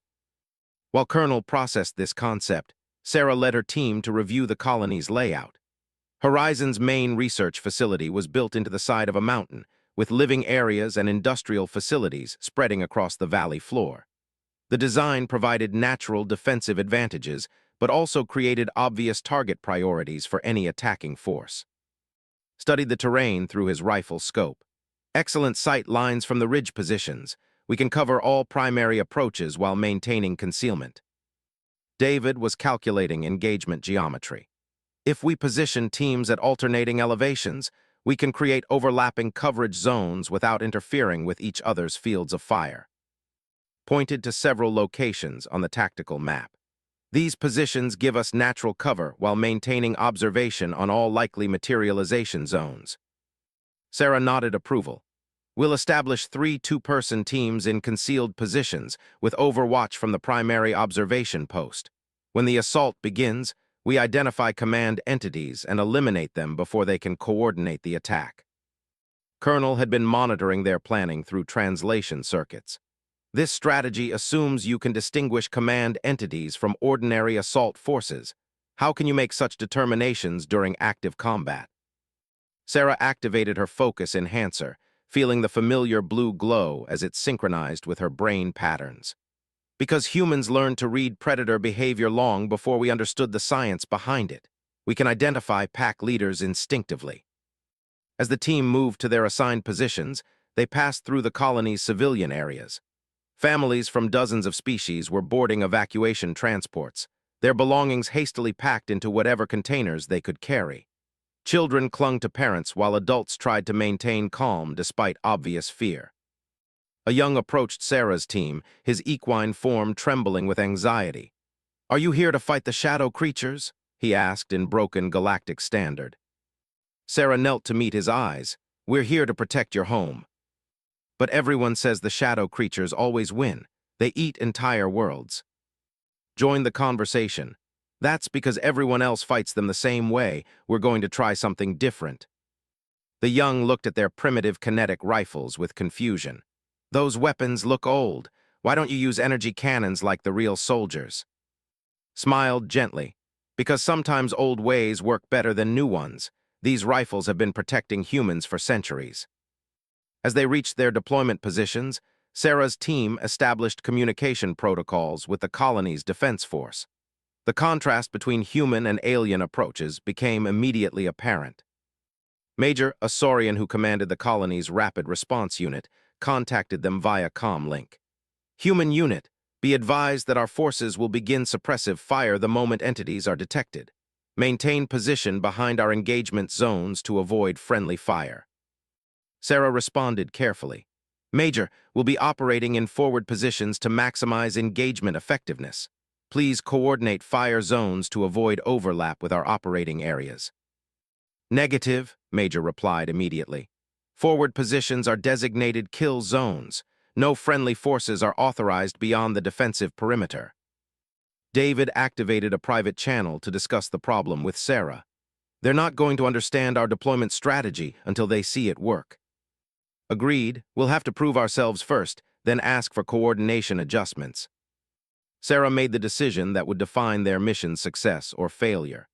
While Colonel processed this concept, Sarah led her team to review the colony's layout. Horizon's main research facility was built into the side of a mountain, with living areas and industrial facilities spreading across the valley floor. The design provided natural defensive advantages, but also created obvious target priorities for any attacking force. Studied the terrain through his rifle scope. Excellent sight lines from the ridge positions. We can cover all primary approaches while maintaining concealment. David was calculating engagement geometry. If we position teams at alternating elevations, we can create overlapping coverage zones without interfering with each other's fields of fire. Pointed to several locations on the tactical map. These positions give us natural cover while maintaining observation on all likely materialization zones. Sarah nodded approval. We'll establish 3 two-person teams in concealed positions with overwatch from the primary observation post. When the assault begins, we identify command entities and eliminate them before they can coordinate the attack. Colonel had been monitoring their planning through translation circuits. This strategy assumes you can distinguish command entities from ordinary assault forces. How can you make such determinations during active combat? Sarah activated her focus enhancer, feeling the familiar blue glow as it synchronized with her brain patterns. Because humans learned to read predator behavior long before we understood the science behind it, we can identify pack leaders instinctively. As the team moved to their assigned positions, they passed through the colony's civilian areas. Families from dozens of species were boarding evacuation transports, their belongings hastily packed into whatever containers they could carry. Children clung to parents while adults tried to maintain calm despite obvious fear. A young approached Sarah's team, his equine form trembling with anxiety. "Are you here to fight the shadow creatures?" he asked in broken galactic standard. Sarah knelt to meet his eyes. "We're here to protect your home." But everyone says the shadow creatures always win. They eat entire worlds. Join the conversation. That's because everyone else fights them the same way. We're going to try something different. The young looked at their primitive kinetic rifles with confusion. Those weapons look old. Why don't you use energy cannons like the real soldiers? Smiled gently. Because sometimes old ways work better than new ones. These rifles have been protecting humans for centuries. As they reached their deployment positions, Sarah's team established communication protocols with the colony's defense force. The contrast between human and alien approaches became immediately apparent. Major, a Saurian who commanded the colony's rapid response unit, contacted them via comlink. "Human unit, be advised that our forces will begin suppressive fire the moment entities are detected. Maintain position behind our engagement zones to avoid friendly fire." Sarah responded carefully. "Major, we'll be operating in forward positions to maximize engagement effectiveness. Please coordinate fire zones to avoid overlap with our operating areas." "Negative," Major replied immediately. Forward positions are designated kill zones. No friendly forces are authorized beyond the defensive perimeter. David activated a private channel to discuss the problem with Sarah. They're not going to understand our deployment strategy until they see it work. Agreed, we'll have to prove ourselves first, then ask for coordination adjustments. Sarah made the decision that would define their mission's success or failure.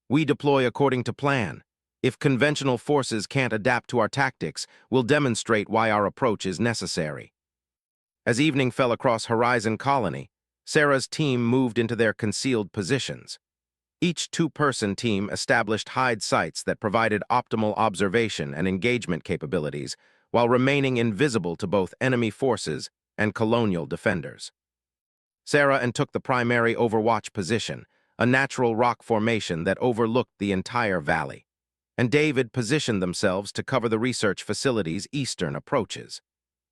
We deploy according to plan. If conventional forces can't adapt to our tactics, we'll demonstrate why our approach is necessary. As evening fell across Horizon Colony, Sarah's team moved into their concealed positions. Each two-person team established hide sites that provided optimal observation and engagement capabilities while remaining invisible to both enemy forces and colonial defenders. Sarah took the primary overwatch position, a natural rock formation that overlooked the entire valley, and David positioned themselves to cover the research facility's eastern approaches.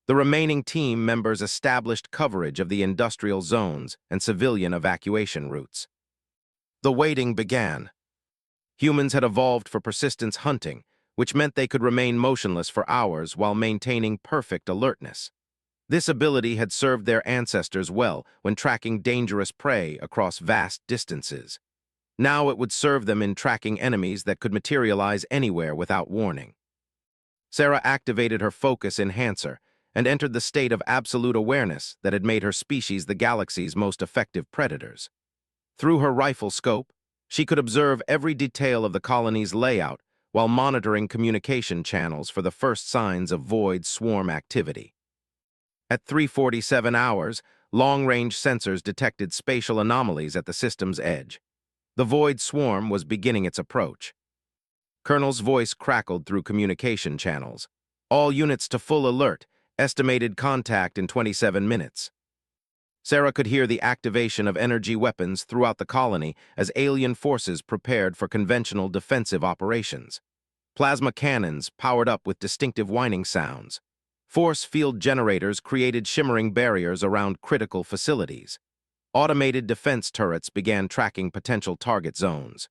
The remaining team members established coverage of the industrial zones and civilian evacuation routes. The waiting began. Humans had evolved for persistence hunting, which meant they could remain motionless for hours while maintaining perfect alertness. This ability had served their ancestors well when tracking dangerous prey across vast distances. Now it would serve them in tracking enemies that could materialize anywhere without warning. Sarah activated her focus enhancer and entered the state of absolute awareness that had made her species the galaxy's most effective predators. Through her rifle scope, she could observe every detail of the colony's layout while monitoring communication channels for the first signs of void swarm activity. At 3:47 hours, long-range sensors detected spatial anomalies at the system's edge. The void swarm was beginning its approach. Colonel's voice crackled through communication channels. All units to full alert, estimated contact in 27 minutes. Sarah could hear the activation of energy weapons throughout the colony as alien forces prepared for conventional defensive operations. Plasma cannons powered up with distinctive whining sounds. Force field generators created shimmering barriers around critical facilities. Automated defense turrets began tracking potential target zones.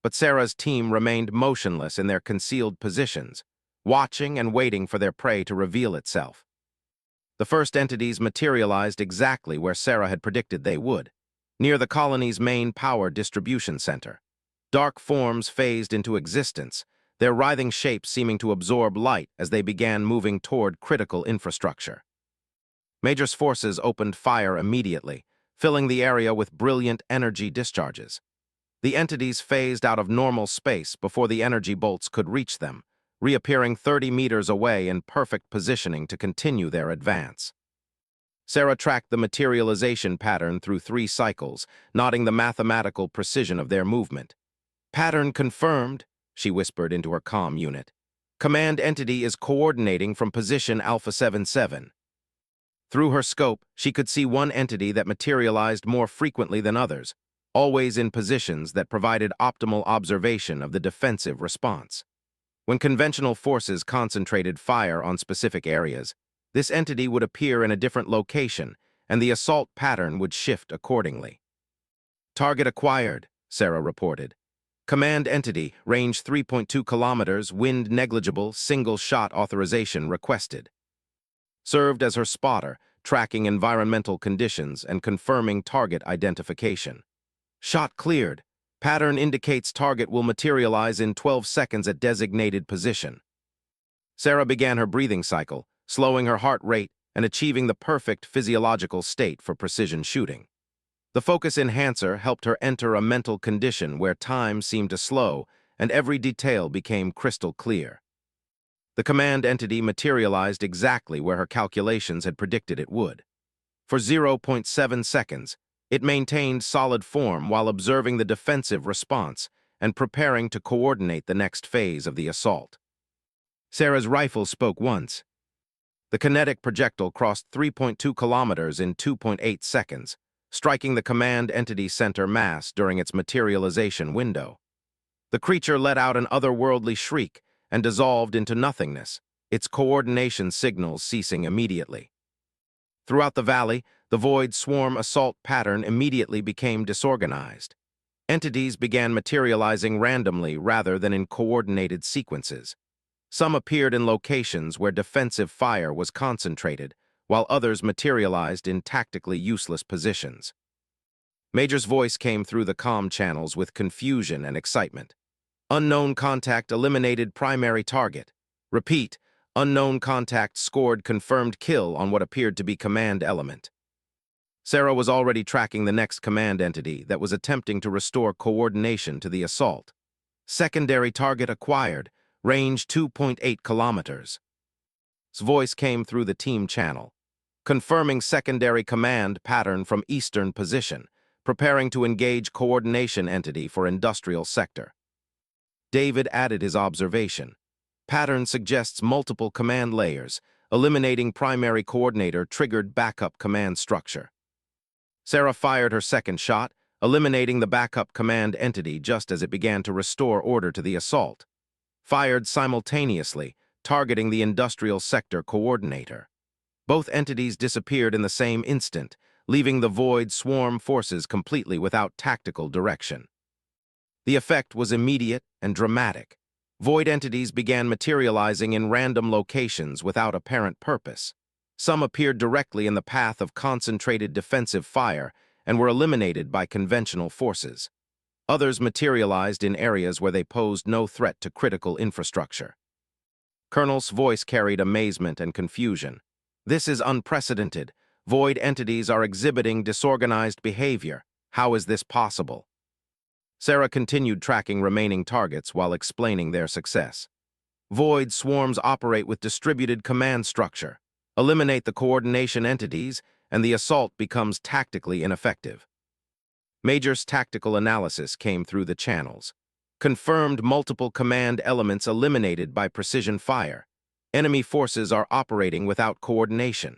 But Sarah's team remained motionless in their concealed positions, watching and waiting for their prey to reveal itself. The first entities materialized exactly where Sarah had predicted they would, near the colony's main power distribution center. Dark forms phased into existence, their writhing shapes seeming to absorb light as they began moving toward critical infrastructure. Major's forces opened fire immediately, filling the area with brilliant energy discharges. The entities phased out of normal space before the energy bolts could reach them, reappearing 30 meters away in perfect positioning to continue their advance. Sarah tracked the materialization pattern through 3 cycles, noting the mathematical precision of their movement. "Pattern confirmed," she whispered into her comm unit. "Command entity is coordinating from position Alpha 77. Through her scope, she could see one entity that materialized more frequently than others, always in positions that provided optimal observation of the defensive response. When conventional forces concentrated fire on specific areas, this entity would appear in a different location, and the assault pattern would shift accordingly. "Target acquired," Sarah reported. "Command entity, range 3.2 kilometers, wind negligible, single-shot authorization requested." Served as her spotter, tracking environmental conditions and confirming target identification. "Shot cleared. Pattern indicates target will materialize in 12 seconds at designated position." Sarah began her breathing cycle, slowing her heart rate and achieving the perfect physiological state for precision shooting. The focus enhancer helped her enter a mental condition where time seemed to slow and every detail became crystal clear. The command entity materialized exactly where her calculations had predicted it would. For 0.7 seconds, it maintained solid form while observing the defensive response and preparing to coordinate the next phase of the assault. Sarah's rifle spoke once. The kinetic projectile crossed 3.2 kilometers in 2.8 seconds, striking the command entity center mass during its materialization window. The creature let out an otherworldly shriek and dissolved into nothingness, its coordination signals ceasing immediately. Throughout the valley, the void swarm assault pattern immediately became disorganized. Entities began materializing randomly rather than in coordinated sequences. Some appeared in locations where defensive fire was concentrated, while others materialized in tactically useless positions. Major's voice came through the comm channels with confusion and excitement. Unknown contact eliminated primary target. Repeat, unknown contact scored confirmed kill on what appeared to be command element. Sarah was already tracking the next command entity that was attempting to restore coordination to the assault. Secondary target acquired, range 2.8 kilometers. His voice came through the team channel, confirming secondary command pattern from eastern position, preparing to engage coordination entity for industrial sector. David added his observation. Pattern suggests multiple command layers, eliminating primary coordinator triggered backup command structure. Sarah fired her second shot, eliminating the backup command entity just as it began to restore order to the assault. Fired simultaneously, targeting the industrial sector coordinator. Both entities disappeared in the same instant, leaving the void swarm forces completely without tactical direction. The effect was immediate and dramatic. Void entities began materializing in random locations without apparent purpose. Some appeared directly in the path of concentrated defensive fire and were eliminated by conventional forces. Others materialized in areas where they posed no threat to critical infrastructure. Colonel's voice carried amazement and confusion. This is unprecedented. Void entities are exhibiting disorganized behavior. How is this possible? Sarah continued tracking remaining targets while explaining their success. Void swarms operate with distributed command structure. Eliminate the coordination entities, and the assault becomes tactically ineffective. Major's tactical analysis came through the channels. Confirmed multiple command elements eliminated by precision fire. Enemy forces are operating without coordination.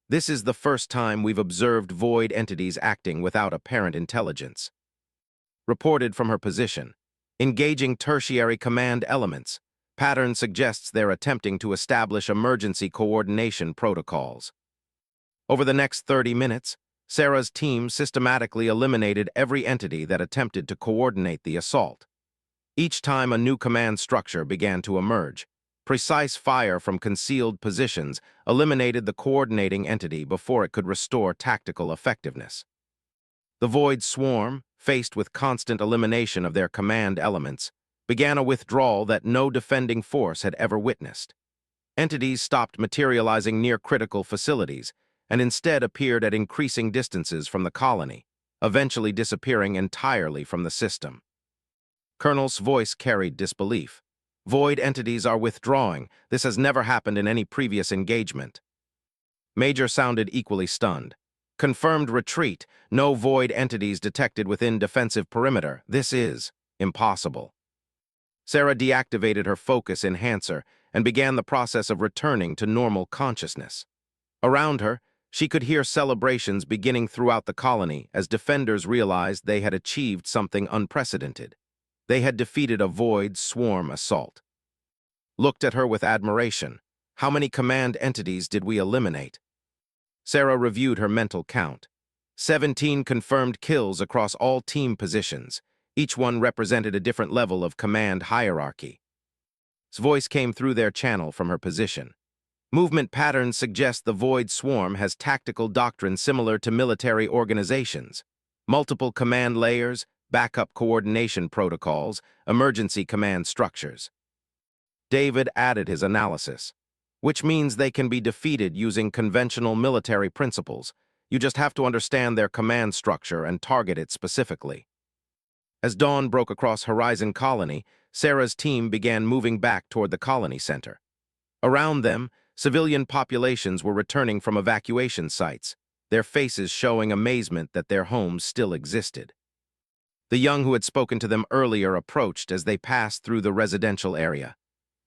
This is the first time we've observed void entities acting without apparent intelligence. Reported from her position. Engaging tertiary command elements. Pattern suggests they're attempting to establish emergency coordination protocols. Over the next 30 minutes, Sarah's team systematically eliminated every entity that attempted to coordinate the assault. Each time a new command structure began to emerge, precise fire from concealed positions eliminated the coordinating entity before it could restore tactical effectiveness. The void swarm, faced with constant elimination of their command elements, began a withdrawal that no defending force had ever witnessed. Entities stopped materializing near critical facilities and instead appeared at increasing distances from the colony, eventually disappearing entirely from the system. Colonel's voice carried disbelief. Void entities are withdrawing. This has never happened in any previous engagement. Major sounded equally stunned. Confirmed retreat. No void entities detected within defensive perimeter. This is impossible. Sarah deactivated her focus enhancer and began the process of returning to normal consciousness. Around her, she could hear celebrations beginning throughout the colony as defenders realized they had achieved something unprecedented. They had defeated a void swarm assault. Looked at her with admiration. How many command entities did we eliminate? Sarah reviewed her mental count. 17 confirmed kills across all team positions. Each one represented a different level of command hierarchy. His voice came through their channel from her position. Movement patterns suggest the void swarm has tactical doctrine similar to military organizations. Multiple command layers, backup coordination protocols, emergency command structures. David added his analysis, which means they can be defeated using conventional military principles. You just have to understand their command structure and target it specifically. As dawn broke across Horizon Colony, Sarah's team began moving back toward the colony center. Around them, civilian populations were returning from evacuation sites, their faces showing amazement that their homes still existed. The young who had spoken to them earlier approached as they passed through the residential area.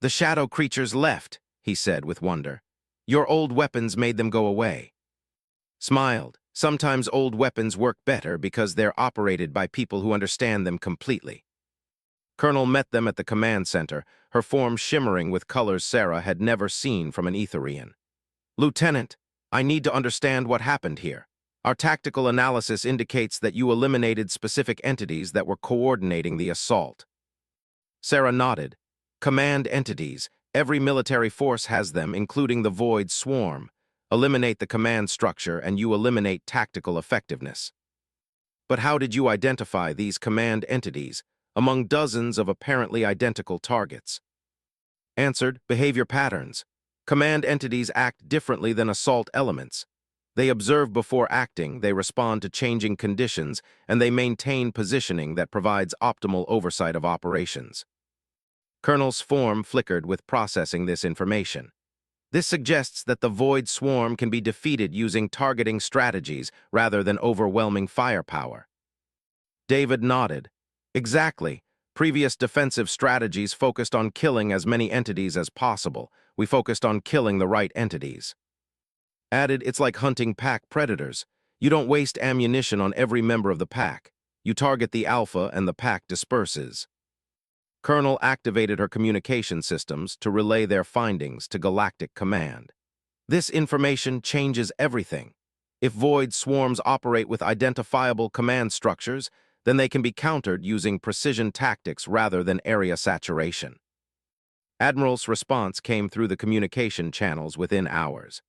"The shadow creatures left," he said with wonder. "Your old weapons made them go away." Smiled. Sometimes old weapons work better because they're operated by people who understand them completely. Colonel met them at the command center, her form shimmering with colors Sarah had never seen from an Etherian. "Lieutenant, I need to understand what happened here. Our tactical analysis indicates that you eliminated specific entities that were coordinating the assault." Sarah nodded. "Command entities, Every military force has them, including the Void Swarm. Eliminate the command structure and you eliminate tactical effectiveness. But how did you identify these command entities among dozens of apparently identical targets? Answered, behavior patterns. Command entities act differently than assault elements. They observe before acting, they respond to changing conditions, and they maintain positioning that provides optimal oversight of operations. Colonel's form flickered with processing this information. This suggests that the Void Swarm can be defeated using targeting strategies rather than overwhelming firepower. David nodded. Exactly. Previous defensive strategies focused on killing as many entities as possible. We focused on killing the right entities. Added, it's like hunting pack predators. You don't waste ammunition on every member of the pack. You target the alpha and the pack disperses. Colonel activated her communication systems to relay their findings to Galactic Command. This information changes everything. If Void Swarms operate with identifiable command structures, then they can be countered using precision tactics rather than area saturation. Admiral's response came through the communication channels within hours.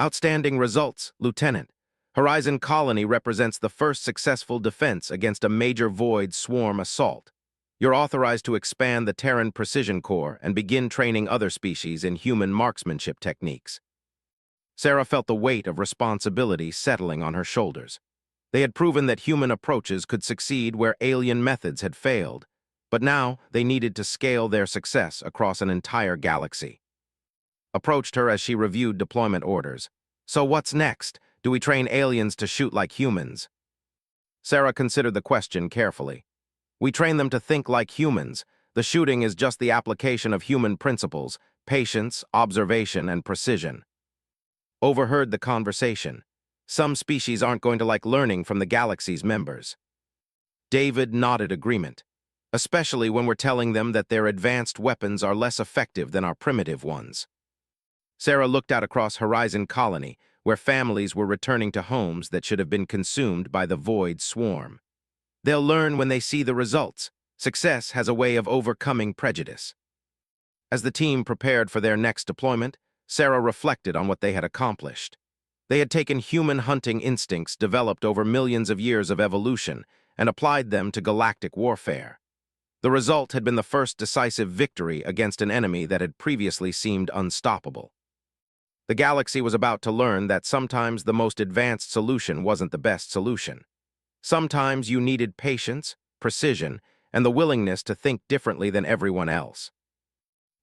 Outstanding results, Lieutenant. Horizon Colony represents the first successful defense against a major Void Swarm assault. You're authorized to expand the Terran Precision Corps and begin training other species in human marksmanship techniques. Sarah felt the weight of responsibility settling on her shoulders. They had proven that human approaches could succeed where alien methods had failed, but now they needed to scale their success across an entire galaxy. Approached her as she reviewed deployment orders. So what's next? Do we train aliens to shoot like humans? Sarah considered the question carefully. We train them to think like humans. The shooting is just the application of human principles, patience, observation, and precision. Overheard the conversation. Some species aren't going to like learning from the galaxy's members. David nodded agreement, especially when we're telling them that their advanced weapons are less effective than our primitive ones. Sarah looked out across Horizon Colony, where families were returning to homes that should have been consumed by the Void Swarm. They'll learn when they see the results. Success has a way of overcoming prejudice. As the team prepared for their next deployment, Sarah reflected on what they had accomplished. They had taken human hunting instincts developed over millions of years of evolution and applied them to galactic warfare. The result had been the first decisive victory against an enemy that had previously seemed unstoppable. The galaxy was about to learn that sometimes the most advanced solution wasn't the best solution. Sometimes you needed patience, precision, and the willingness to think differently than everyone else.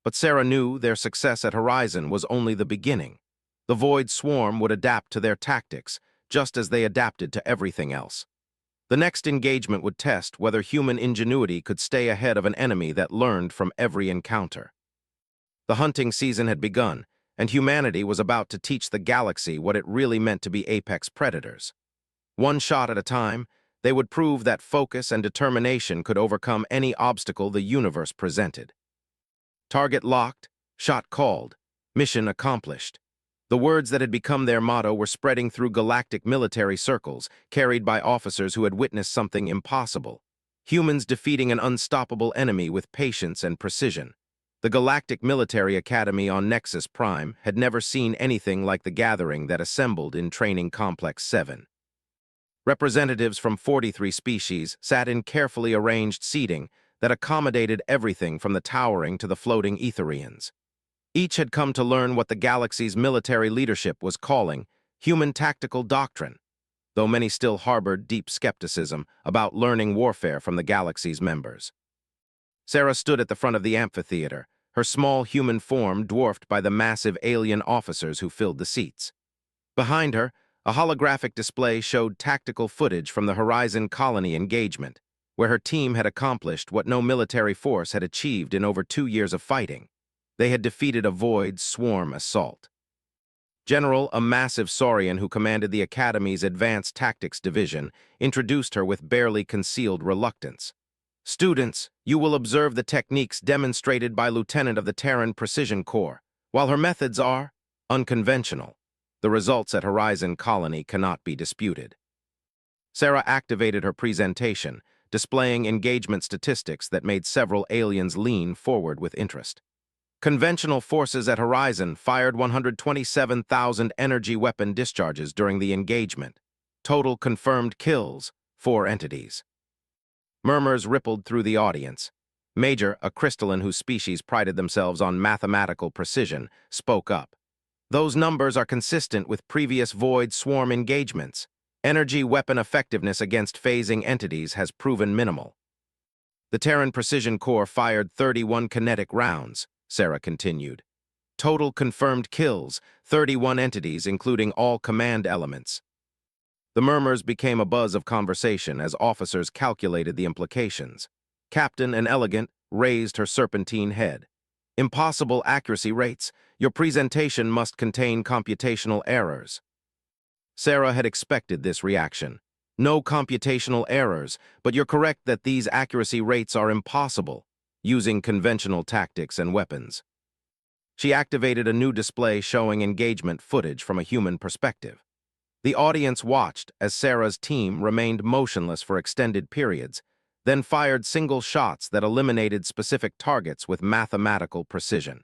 But Sarah knew their success at Horizon was only the beginning. The Void Swarm would adapt to their tactics, just as they adapted to everything else. The next engagement would test whether human ingenuity could stay ahead of an enemy that learned from every encounter. The hunting season had begun, and humanity was about to teach the galaxy what it really meant to be apex predators. One shot at a time, they would prove that focus and determination could overcome any obstacle the universe presented. Target locked, shot called, mission accomplished. The words that had become their motto were spreading through galactic military circles, carried by officers who had witnessed something impossible. Humans defeating an unstoppable enemy with patience and precision. The Galactic Military Academy on Nexus Prime had never seen anything like the gathering that assembled in Training Complex 7. Representatives from 43 species sat in carefully arranged seating that accommodated everything from the towering to the floating Etherians. Each had come to learn what the galaxy's military leadership was calling human tactical doctrine, though many still harbored deep skepticism about learning warfare from the galaxy's members. Sarah stood at the front of the amphitheater, her small human form dwarfed by the massive alien officers who filled the seats. Behind her, a holographic display showed tactical footage from the Horizon Colony engagement, where her team had accomplished what no military force had achieved in over 2 years of fighting. They had defeated a Void Swarm assault. General, a massive Saurian who commanded the Academy's Advanced Tactics Division, introduced her with barely concealed reluctance. Students, you will observe the techniques demonstrated by Lieutenant of the Terran Precision Corps. While her methods are unconventional, the results at Horizon Colony cannot be disputed. Sarah activated her presentation, displaying engagement statistics that made several aliens lean forward with interest. Conventional forces at Horizon fired 127,000 energy weapon discharges during the engagement. Total confirmed kills, 4 entities. Murmurs rippled through the audience. Major, a crystalline whose species prided themselves on mathematical precision, spoke up. Those numbers are consistent with previous Void Swarm engagements. Energy weapon effectiveness against phasing entities has proven minimal. The Terran Precision Corps fired 31 kinetic rounds, Sarah continued. Total confirmed kills, 31 entities including all command elements. The murmurs became a buzz of conversation as officers calculated the implications. Captain and Elegant raised her serpentine head. Impossible accuracy rates. Your presentation must contain computational errors. Sarah had expected this reaction. No computational errors, but you're correct that these accuracy rates are impossible, using conventional tactics and weapons. She activated a new display showing engagement footage from a human perspective. The audience watched as Sarah's team remained motionless for extended periods, then fired single shots that eliminated specific targets with mathematical precision.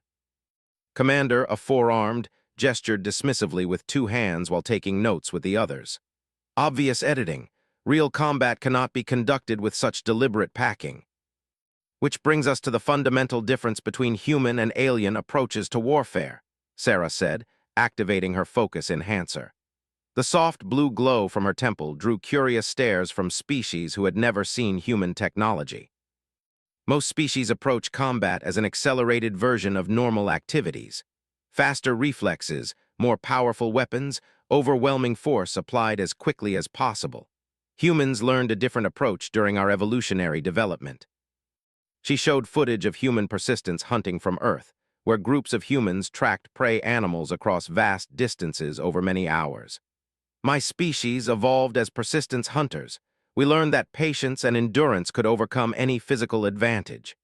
Commander, a four-armed, gestured dismissively with 2 hands while taking notes with the others. Obvious editing. Real combat cannot be conducted with such deliberate packing. Which brings us to the fundamental difference between human and alien approaches to warfare, Sarah said, activating her focus enhancer. The soft blue glow from her temple drew curious stares from species who had never seen human technology. Most species approach combat as an accelerated version of normal activities. Faster reflexes, more powerful weapons, overwhelming force applied as quickly as possible. Humans learned a different approach during our evolutionary development. She showed footage of human persistence hunting from Earth, where groups of humans tracked prey animals across vast distances over many hours. My species evolved as persistence hunters. We learned that patience and endurance could overcome any physical advantage.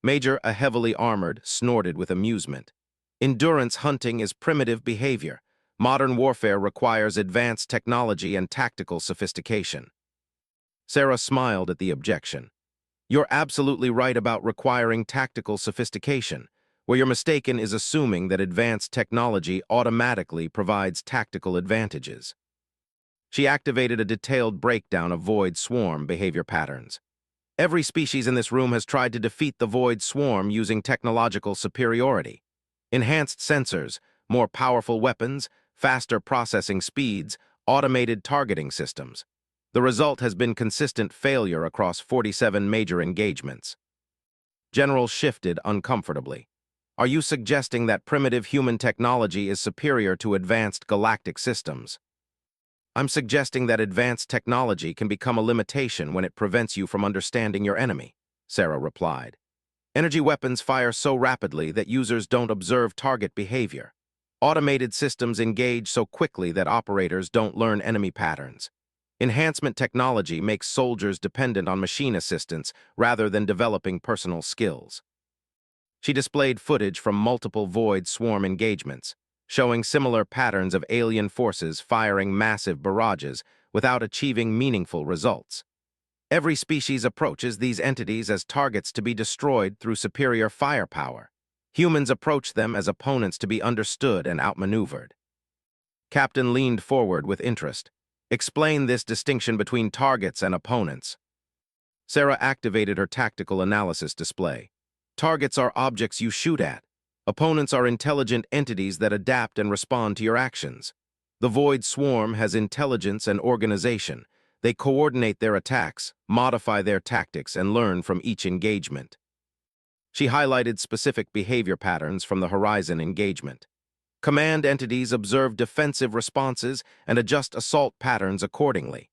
Major, a heavily armored, snorted with amusement. Endurance hunting is primitive behavior. Modern warfare requires advanced technology and tactical sophistication. Sarah smiled at the objection. You're absolutely right about requiring tactical sophistication. Where you're mistaken is assuming that advanced technology automatically provides tactical advantages. She activated a detailed breakdown of Void Swarm behavior patterns. Every species in this room has tried to defeat the Void Swarm using technological superiority. Enhanced sensors, more powerful weapons, faster processing speeds, automated targeting systems. The result has been consistent failure across 47 major engagements. General shifted uncomfortably. Are you suggesting that primitive human technology is superior to advanced galactic systems? I'm suggesting that advanced technology can become a limitation when it prevents you from understanding your enemy, Sarah replied. Energy weapons fire so rapidly that users don't observe target behavior. Automated systems engage so quickly that operators don't learn enemy patterns. Enhancement technology makes soldiers dependent on machine assistance rather than developing personal skills. She displayed footage from multiple Void Swarm engagements, showing similar patterns of alien forces firing massive barrages without achieving meaningful results. Every species approaches these entities as targets to be destroyed through superior firepower. Humans approach them as opponents to be understood and outmaneuvered. Captain leaned forward with interest. Explain this distinction between targets and opponents. Sarah activated her tactical analysis display. Targets are objects you shoot at. Opponents are intelligent entities that adapt and respond to your actions. The Void Swarm has intelligence and organization. They coordinate their attacks, modify their tactics, and learn from each engagement. She highlighted specific behavior patterns from the Horizon engagement. Command entities observe defensive responses and adjust assault patterns accordingly.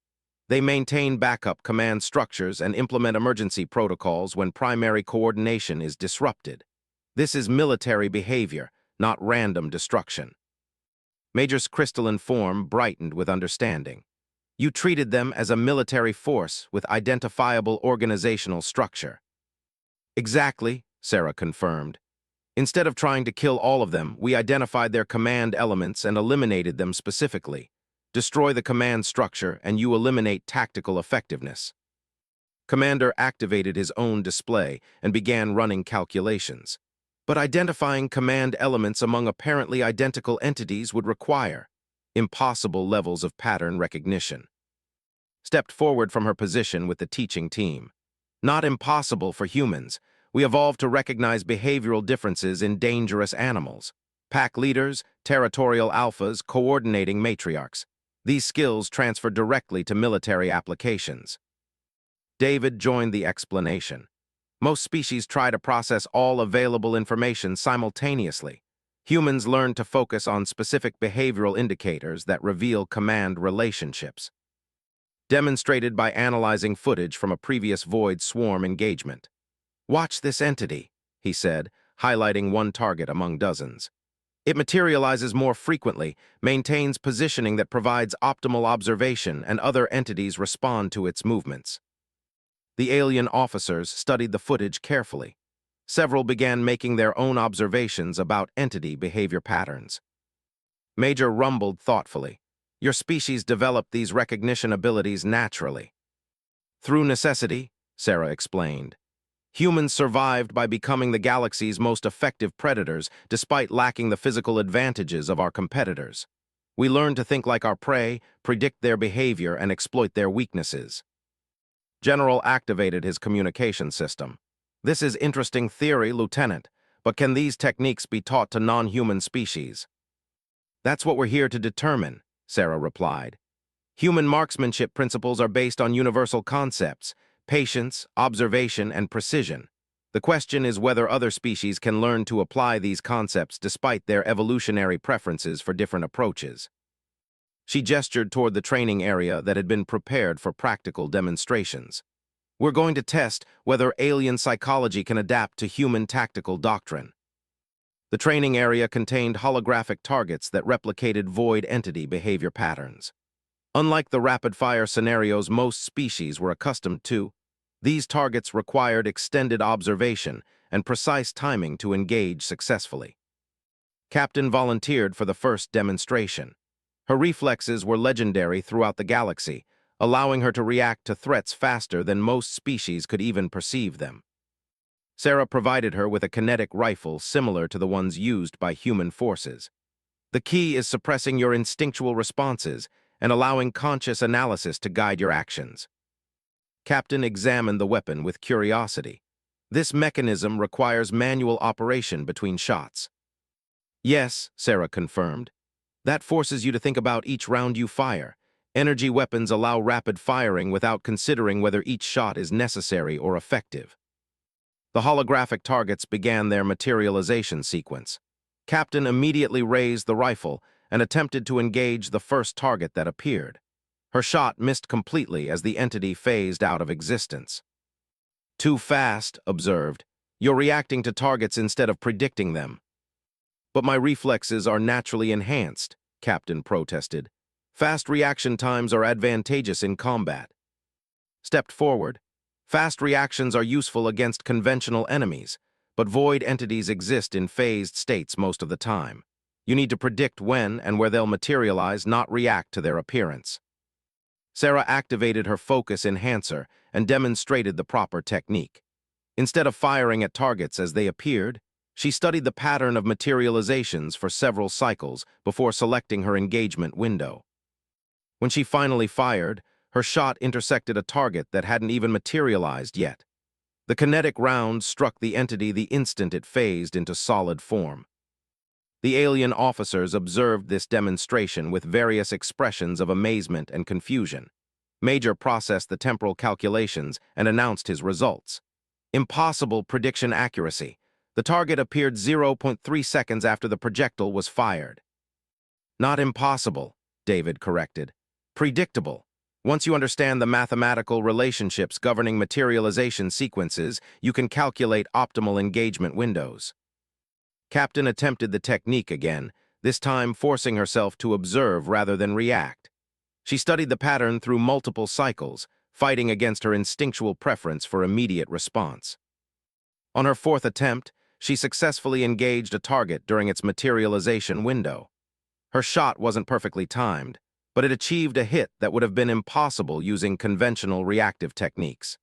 They maintain backup command structures and implement emergency protocols when primary coordination is disrupted. This is military behavior, not random destruction. Major's crystalline form brightened with understanding. You treated them as a military force with identifiable organizational structure. Exactly, Sarah confirmed. Instead of trying to kill all of them, we identified their command elements and eliminated them specifically. Destroy the command structure and you eliminate tactical effectiveness. Commander activated his own display and began running calculations. But identifying command elements among apparently identical entities would require impossible levels of pattern recognition. Stepped forward from her position with the teaching team. Not impossible for humans. We evolved to recognize behavioral differences in dangerous animals. Pack leaders, territorial alphas, coordinating matriarchs. These skills transfer directly to military applications. David joined the explanation. Most species try to process all available information simultaneously. Humans learn to focus on specific behavioral indicators that reveal command relationships. Demonstrated by analyzing footage from a previous Void swarm engagement. "Watch this entity," he said, highlighting one target among dozens. "It materializes more frequently, maintains positioning that provides optimal observation, and other entities respond to its movements." The alien officers studied the footage carefully. Several began making their own observations about entity behavior patterns. Major rumbled thoughtfully. "Your species developed these recognition abilities naturally." "Through necessity," Sarah explained. "Humans survived by becoming the galaxy's most effective predators, despite lacking the physical advantages of our competitors. We learned to think like our prey, predict their behavior, and exploit their weaknesses." General activated his communication system. "This is interesting theory, Lieutenant, but can these techniques be taught to non-human species?" "That's what we're here to determine," Sarah replied. "Human marksmanship principles are based on universal concepts: patience, observation, and precision. The question is whether other species can learn to apply these concepts despite their evolutionary preferences for different approaches." She gestured toward the training area that had been prepared for practical demonstrations. "We're going to test whether alien psychology can adapt to human tactical doctrine." The training area contained holographic targets that replicated void entity behavior patterns. Unlike the rapid-fire scenarios most species were accustomed to, these targets required extended observation and precise timing to engage successfully. Captain volunteered for the first demonstration. Her reflexes were legendary throughout the galaxy, allowing her to react to threats faster than most species could even perceive them. Sarah provided her with a kinetic rifle similar to the ones used by human forces. "The key is suppressing your instinctual responses and allowing conscious analysis to guide your actions." Captain examined the weapon with curiosity. "This mechanism requires manual operation between shots." "Yes," Sarah confirmed. "That forces you to think about each round you fire. Energy weapons allow rapid firing without considering whether each shot is necessary or effective." The holographic targets began their materialization sequence. Captain immediately raised the rifle and attempted to engage the first target that appeared. Her shot missed completely as the entity phased out of existence. "Too fast," observed. "You're reacting to targets instead of predicting them." "But my reflexes are naturally enhanced," Captain protested. "Fast reaction times are advantageous in combat." Stepped forward. "Fast reactions are useful against conventional enemies, but void entities exist in phased states most of the time. You need to predict when and where they'll materialize, not react to their appearance." Sarah activated her focus enhancer and demonstrated the proper technique. Instead of firing at targets as they appeared, she studied the pattern of materializations for several cycles before selecting her engagement window. When she finally fired, her shot intersected a target that hadn't even materialized yet. The kinetic round struck the entity the instant it phased into solid form. The alien officers observed this demonstration with various expressions of amazement and confusion. Major processed the temporal calculations and announced his results. "Impossible prediction accuracy. The target appeared 0.3 seconds after the projectile was fired." "Not impossible," David corrected. "Predictable. Once you understand the mathematical relationships governing materialization sequences, you can calculate optimal engagement windows." Captain attempted the technique again, this time forcing herself to observe rather than react. She studied the pattern through multiple cycles, fighting against her instinctual preference for immediate response. On her fourth attempt, she successfully engaged a target during its materialization window. Her shot wasn't perfectly timed, but it achieved a hit that would have been impossible using conventional reactive techniques.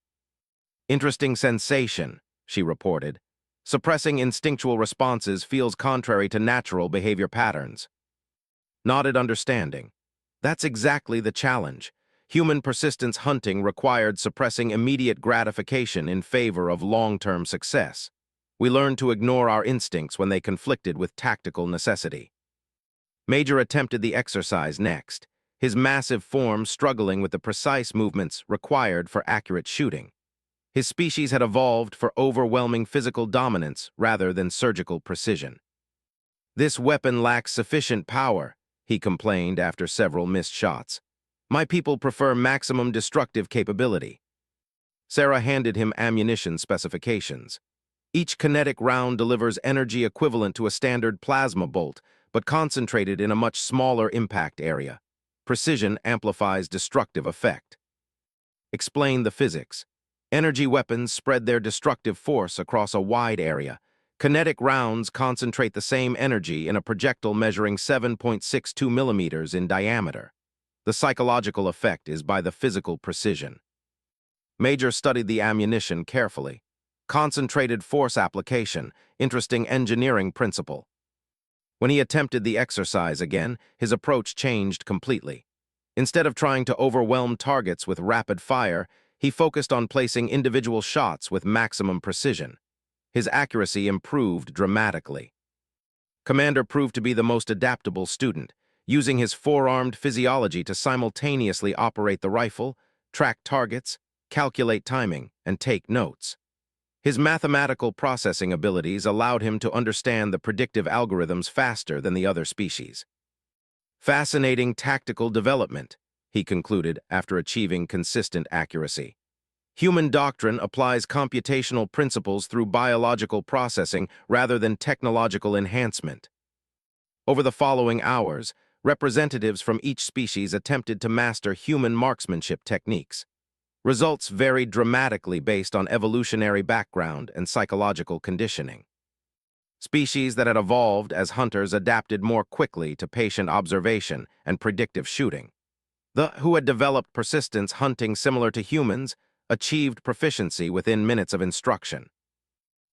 "Interesting sensation," she reported. Suppressing instinctual responses feels contrary to natural behavior patterns. Nodded understanding. That's exactly the challenge. Human persistence hunting required suppressing immediate gratification in favor of long-term success. We learned to ignore our instincts when they conflicted with tactical necessity. Major attempted the exercise next, his massive form struggling with the precise movements required for accurate shooting. His species had evolved for overwhelming physical dominance rather than surgical precision. "This weapon lacks sufficient power," he complained after several missed shots. "My people prefer maximum destructive capability." Sarah handed him ammunition specifications. Each kinetic round delivers energy equivalent to a standard plasma bolt, but concentrated in a much smaller impact area. Precision amplifies destructive effect. Explain the physics. Energy weapons spread their destructive force across a wide area. Kinetic rounds concentrate the same energy in a projectile measuring 7.62 millimeters in diameter. The psychological effect is by the physical precision. Major studied the ammunition carefully. Concentrated force application, interesting engineering principle. When he attempted the exercise again, his approach changed completely. Instead of trying to overwhelm targets with rapid fire, he focused on placing individual shots with maximum precision. His accuracy improved dramatically. Commander proved to be the most adaptable student, using his four-armed physiology to simultaneously operate the rifle, track targets, calculate timing, and take notes. His mathematical processing abilities allowed him to understand the predictive algorithms faster than the other species. "Fascinating tactical development," he concluded after achieving consistent accuracy. "Human doctrine applies computational principles through biological processing rather than technological enhancement." Over the following hours, representatives from each species attempted to master human marksmanship techniques. Results varied dramatically based on evolutionary background and psychological conditioning. Species that had evolved as hunters adapted more quickly to patient observation and predictive shooting. The who had developed persistence hunting similar to humans achieved proficiency within minutes of instruction.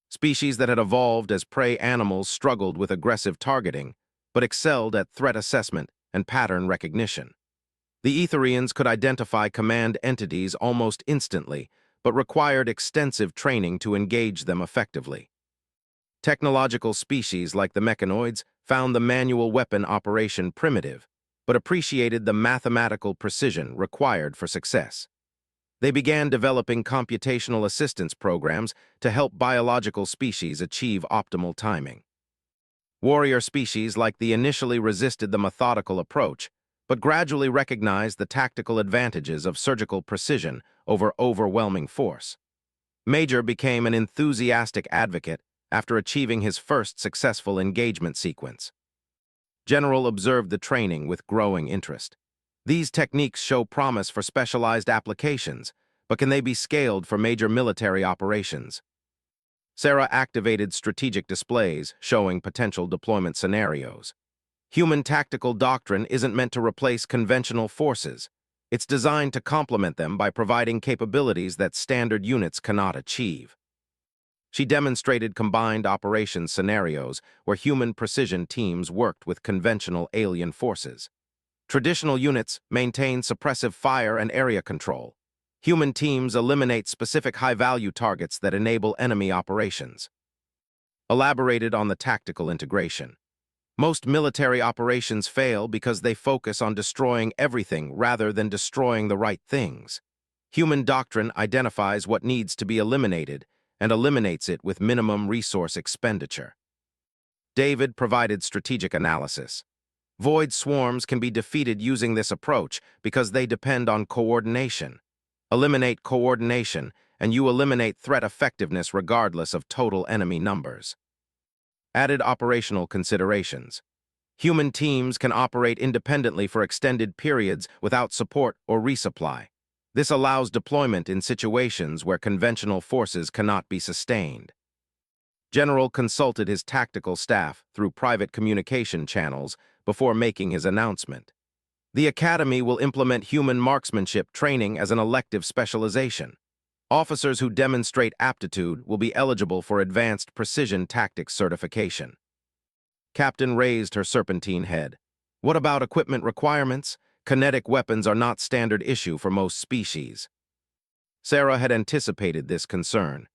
Species that had evolved as prey animals struggled with aggressive targeting, but excelled at threat assessment and pattern recognition. The Etherians could identify command entities almost instantly, but required extensive training to engage them effectively. Technological species like the mechanoids found the manual weapon operation primitive, but appreciated the mathematical precision required for success. They began developing computational assistance programs to help biological species achieve optimal timing. Warrior species like the initially resisted the methodical approach, but gradually recognized the tactical advantages of surgical precision over overwhelming force. Major became an enthusiastic advocate after achieving his first successful engagement sequence. General observed the training with growing interest. These techniques show promise for specialized applications, but can they be scaled for major military operations? Sarah activated strategic displays showing potential deployment scenarios. Human tactical doctrine isn't meant to replace conventional forces. It's designed to complement them by providing capabilities that standard units cannot achieve. She demonstrated combined operations scenarios where human precision teams worked with conventional alien forces. Traditional units maintain suppressive fire and area control. Human teams eliminate specific high-value targets that enable enemy operations. Elaborated on the tactical integration. Most military operations fail because they focus on destroying everything rather than destroying the right things. Human doctrine identifies what needs to be eliminated and eliminates it with minimum resource expenditure. David provided strategic analysis. Void swarms can be defeated using this approach because they depend on coordination. Eliminate coordination, and you eliminate threat effectiveness regardless of total enemy numbers. Added operational considerations. Human teams can operate independently for extended periods without support or resupply. This allows deployment in situations where conventional forces cannot be sustained. General consulted his tactical staff through private communication channels before making his announcement. The Academy will implement human marksmanship training as an elective specialization. Officers who demonstrate aptitude will be eligible for Advanced Precision Tactics certification. Captain raised her serpentine head. What about equipment requirements? Kinetic weapons are not standard issue for most species. Sarah had anticipated this concern.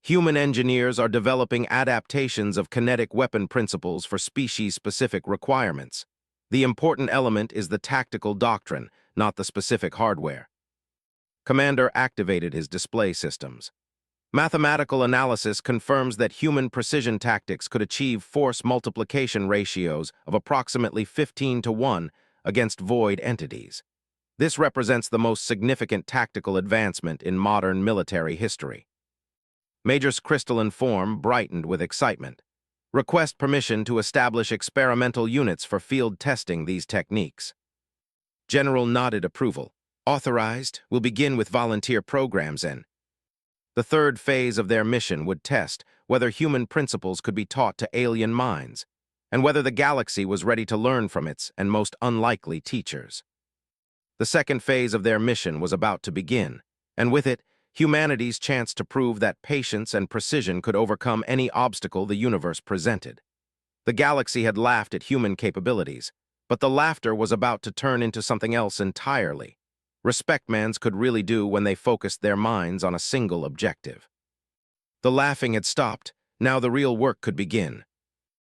Human engineers are developing adaptations of kinetic weapon principles for species-specific requirements. The important element is the tactical doctrine, not the specific hardware. Commander activated his display systems. Mathematical analysis confirms that human precision tactics could achieve force multiplication ratios of approximately 15 to 1 against void entities. This represents the most significant tactical advancement in modern military history. Major's crystalline form brightened with excitement. Request permission to establish experimental units for field testing these techniques. General nodded approval. Authorized, will begin with volunteer programs in. The third phase of their mission would test whether human principles could be taught to alien minds, and whether the galaxy was ready to learn from its and most unlikely teachers. The second phase of their mission was about to begin, and with it, humanity's chance to prove that patience and precision could overcome any obstacle the universe presented. The galaxy had laughed at human capabilities, but the laughter was about to turn into something else entirely. Respectmans could really do when they focused their minds on a single objective. The laughing had stopped, now the real work could begin.